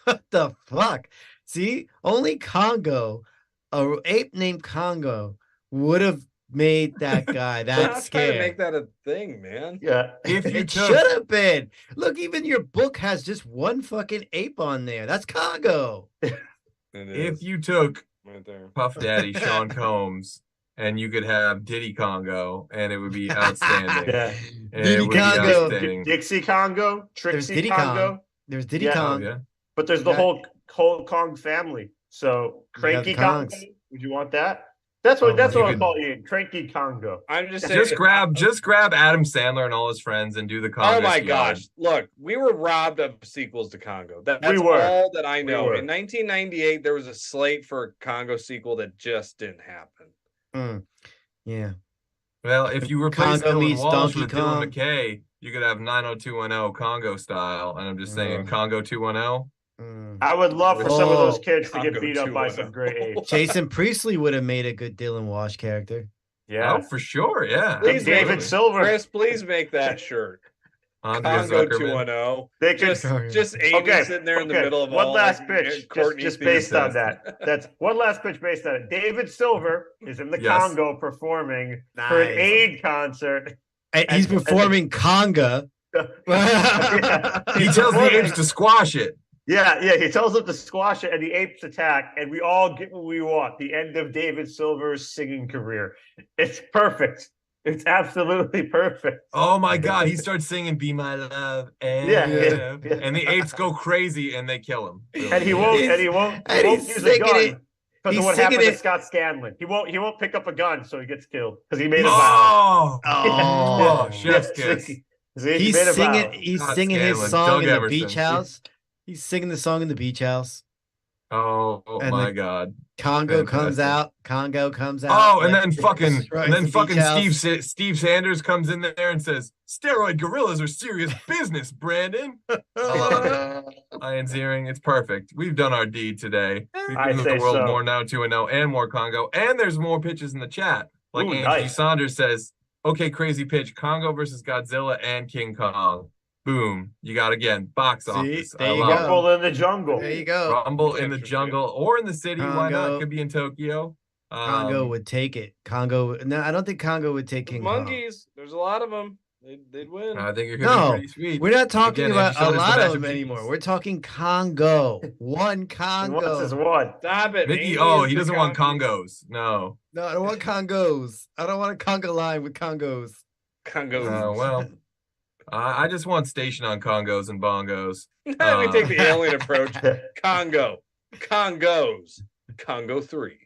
what the fuck? See, only Congo, an ape named Congo, would have made that guy that scared. To make that a thing, man. Yeah, it should have been. Look, even your book has just one fucking ape on there. That's Congo. If you took Puff Daddy Sean Combs and you could have Diddy Congo, and it would be outstanding. Yeah, Diddy Congo, Dixie Congo, Trixie Congo. There's Diddy Yeah. Kong. yeah. But there's the whole Kong family. So Cranky Congo. Would you want that? That's what I'll call you, Cranky Congo. I'm just saying. Just grab Adam Sandler and all his friends and do the Congo. Oh my gosh! Look, we were robbed of sequels to Congo. That's all that I know. In 1998, there was a slate for a Congo sequel that just didn't happen. Yeah. Well, if you replace Congo Dylan Walsh Donkey with Kong. Dylan McKay, you could have 90210 Congo style. And I'm just saying, Congo 210. I would love for some of those kids to get beat up by some great apes. Jason Priestley would have made a good Dylan Walsh character. Yeah. Oh, for sure. Yeah. Please, David Silver. Chris, please make that shirt. Congo 210. They could just Amy sitting there in the middle of one all last like, pitch, just based on that. That's one last pitch based on it. David Silver is in the Congo performing for an aid concert. And he's performing conga. He tells the apes to squash it. Yeah, he tells them to squash it, and the apes attack, and we all get what we want. The end of David Silver's singing career. It's perfect. It's absolutely perfect. Oh my God, he starts singing "Be My Love," and and the apes go crazy and they kill him. And he won't use a gun because of what happened to Scott Scanlon. He won't pick up a gun, so he gets killed because he made a vow. Oh, chef's kiss. He's singing his song in the beach house. He's singing the song in the beach house. Oh my God. Congo comes out. Oh, and then fucking Steve Sanders comes in there and says, "Steroid gorillas are serious business, Brandon." I love it. Ian Ziering, it's perfect. We've done our deed today. We've given the world more now 2-0 and more Congo. And there's more pitches in the chat. Like Angie Saunders says, okay, crazy pitch. Congo versus Godzilla and King Kong. Boom. You got again. Box office. There you go. Rumble in the jungle. There you go. Rumble in the jungle or in the city. Congo. Why not? Could be in Tokyo. Congo would take it. No, I don't think Congo would take King Monkeys. There's a lot of them. They'd win. I think you're going to be pretty sweet. We're not talking about a lot of them anymore. We're talking Congo. One Congo. What's his one? Stop it. Mickey, he doesn't want Congos. No, I don't want Congos. I don't want a conga line with Congos. Well, I just want station on Congos and bongos. We take the alien approach. Congos. Congo 3.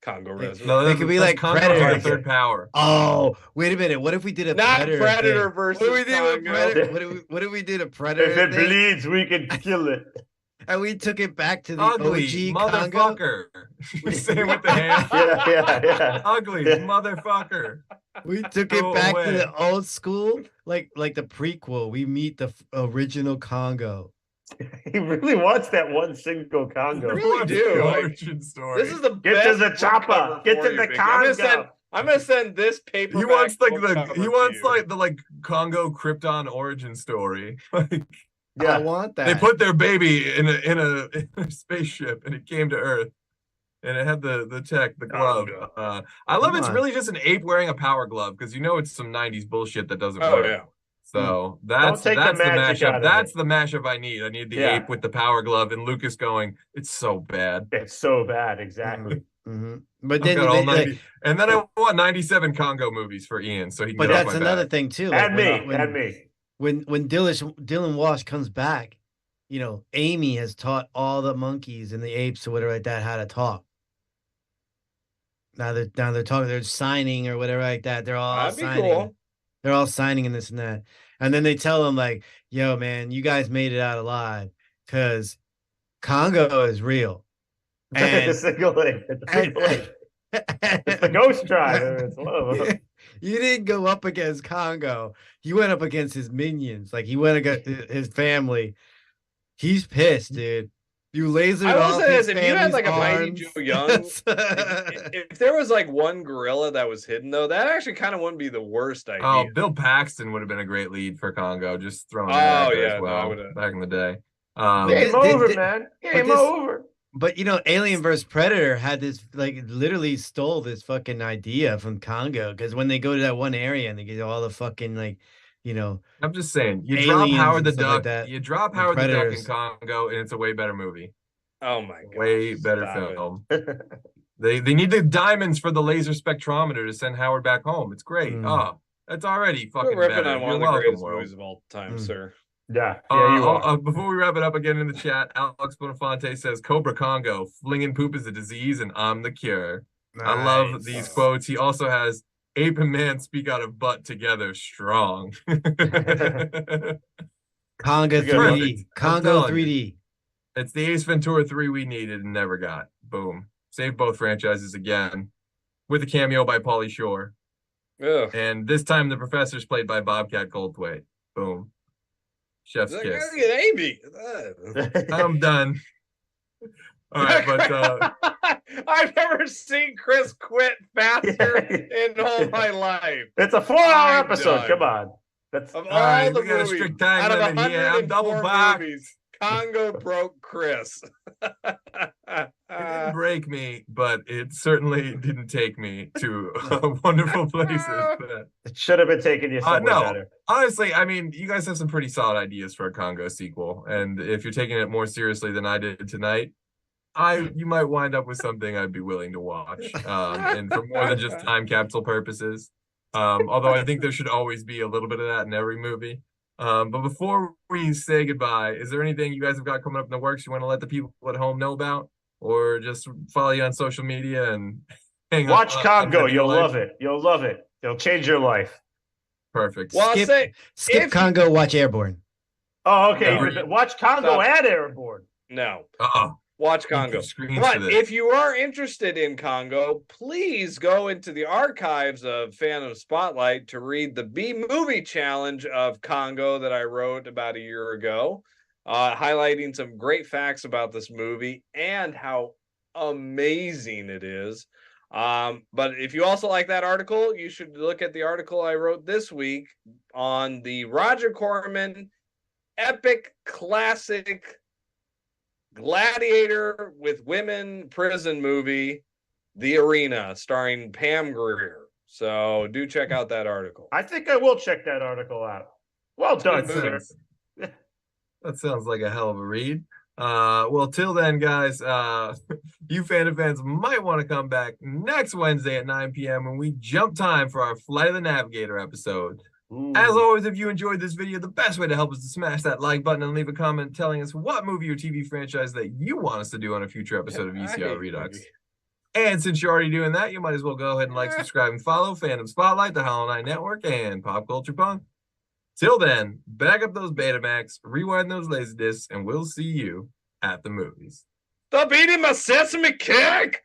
Congo Reservoir. No, it could be like Predator. Third power. Oh, wait a minute. What if we did a Predator versus what if we did Predator? What if we did a Predator? If it bleeds, we can kill it. And we took it back to the Ugly OG motherfucker. We say with the hand. Yeah. Ugly motherfucker. We took it back to the old school, like the prequel. We meet the original Congo. He really wants that one single Congo. I really do. Origin story. This is the Get to the chopper. Get to the Congo. I'm gonna send this paper. He wants like the Congo Krypton origin story. Yeah, I want that. They put their baby in a spaceship and it came to Earth. And it had the tech, the glove. I love it's really just an ape wearing a power glove because it's some 90s bullshit that doesn't work. Yeah. So that's the mashup. That's the mashup I need. I need the ape with the power glove and Lucas going, it's so bad. It's so bad, exactly. Mm-hmm. But then and then I want 97 Congo movies for Ian so he can. But that's another thing too. And me. When Dylan Walsh comes back, Amy has taught all the monkeys and the apes or whatever like that how to talk. Now they're talking, they're signing or whatever like that. They're all signing. Cool. They're all signing and this and that. And then they tell them like, yo, man, you guys made it out alive because Congo is real. And it's the ghost tribe. It's one of them. You didn't go up against Congo. You went up against his minions. Like he went against his family. He's pissed, dude. You lasered off his if you had like a Mighty Joe Young, if there was like one gorilla that was hidden though, that actually kind of wouldn't be the worst idea. Oh, Bill Paxton would have been a great lead for Congo. Just throwing that as well back in the day. Game over, man. Game over. But Alien vs Predator had this literally stole this fucking idea from Congo because when they go to that one area and they get all the fucking I'm just saying, you drop Howard the Duck, you drop Howard the Duck in Congo, and it's a way better movie. Oh my god, way better film. They need the diamonds for the laser spectrometer to send Howard back home. It's great. Oh, that's already fucking ripping better. on one of the greatest movies of all time, sir. Yeah, yeah, you are. Before we wrap it up again in the chat, Alex Bonafonte says, Cobra Congo, flinging poop is a disease and I'm the cure. Nice. I love these quotes. He also has, ape and man speak out of butt together strong. Congo 3D. Congo 3D. It's the Ace Ventura 3 we needed and never got. Boom. Save both franchises again. With a cameo by Pauly Shore. Ugh. And this time the professor's played by Bobcat Goldthwait. Boom. Chef's kiss. I'm done. All right, but I've never seen Chris quit faster in all my life. It's a 4-hour episode. Done. Come on. That's of all the movies, strict time out of 104 movies, Congo broke Chris. It didn't break me, but it certainly didn't take me to wonderful places. It should have been taking you somewhere better. Honestly, I mean, you guys have some pretty solid ideas for a Congo sequel, and if you're taking it more seriously than I did tonight, you might wind up with something I'd be willing to watch, and for more than just time capsule purposes. Although I think there should always be a little bit of that in every movie. But before we say goodbye, is there anything you guys have got coming up in the works you want to let the people at home know about? Or just follow you on social media and watch Congo. You'll love it. You'll love it. It'll change your life. Perfect. Well, skip Congo, watch Airborne. Oh, okay. Watch Congo and Airborne. No. Watch Congo. But if you are interested in Congo, please go into the archives of Fandom Spotlight to read the B-Movie Challenge of Congo that I wrote about a year ago, highlighting some great facts about this movie and how amazing it is. But if you also like that article, you should look at the article I wrote this week on the Roger Corman epic classic gladiator with women prison movie, The Arena, starring Pam Grier. So do check out that article. I think I will check that article out. Well done, sir. That sounds like a hell of a read. Well, till then, guys, you Fandom fans might want to come back next Wednesday at 9 p.m. when we jump time for our Flight of the Navigator episode. Ooh. As always, if you enjoyed this video, the best way to help us to smash that like button and leave a comment telling us what movie or TV franchise that you want us to do on a future episode of VCR Redux. And since you're already doing that, you might as well go ahead and like, subscribe, and follow Fandom Spotlight, the Hollow Knight Network, and Pop Culture Punk. Till then, back up those Betamax, rewind those Laserdiscs, and we'll see you at the movies. Stop eating my sesame cake!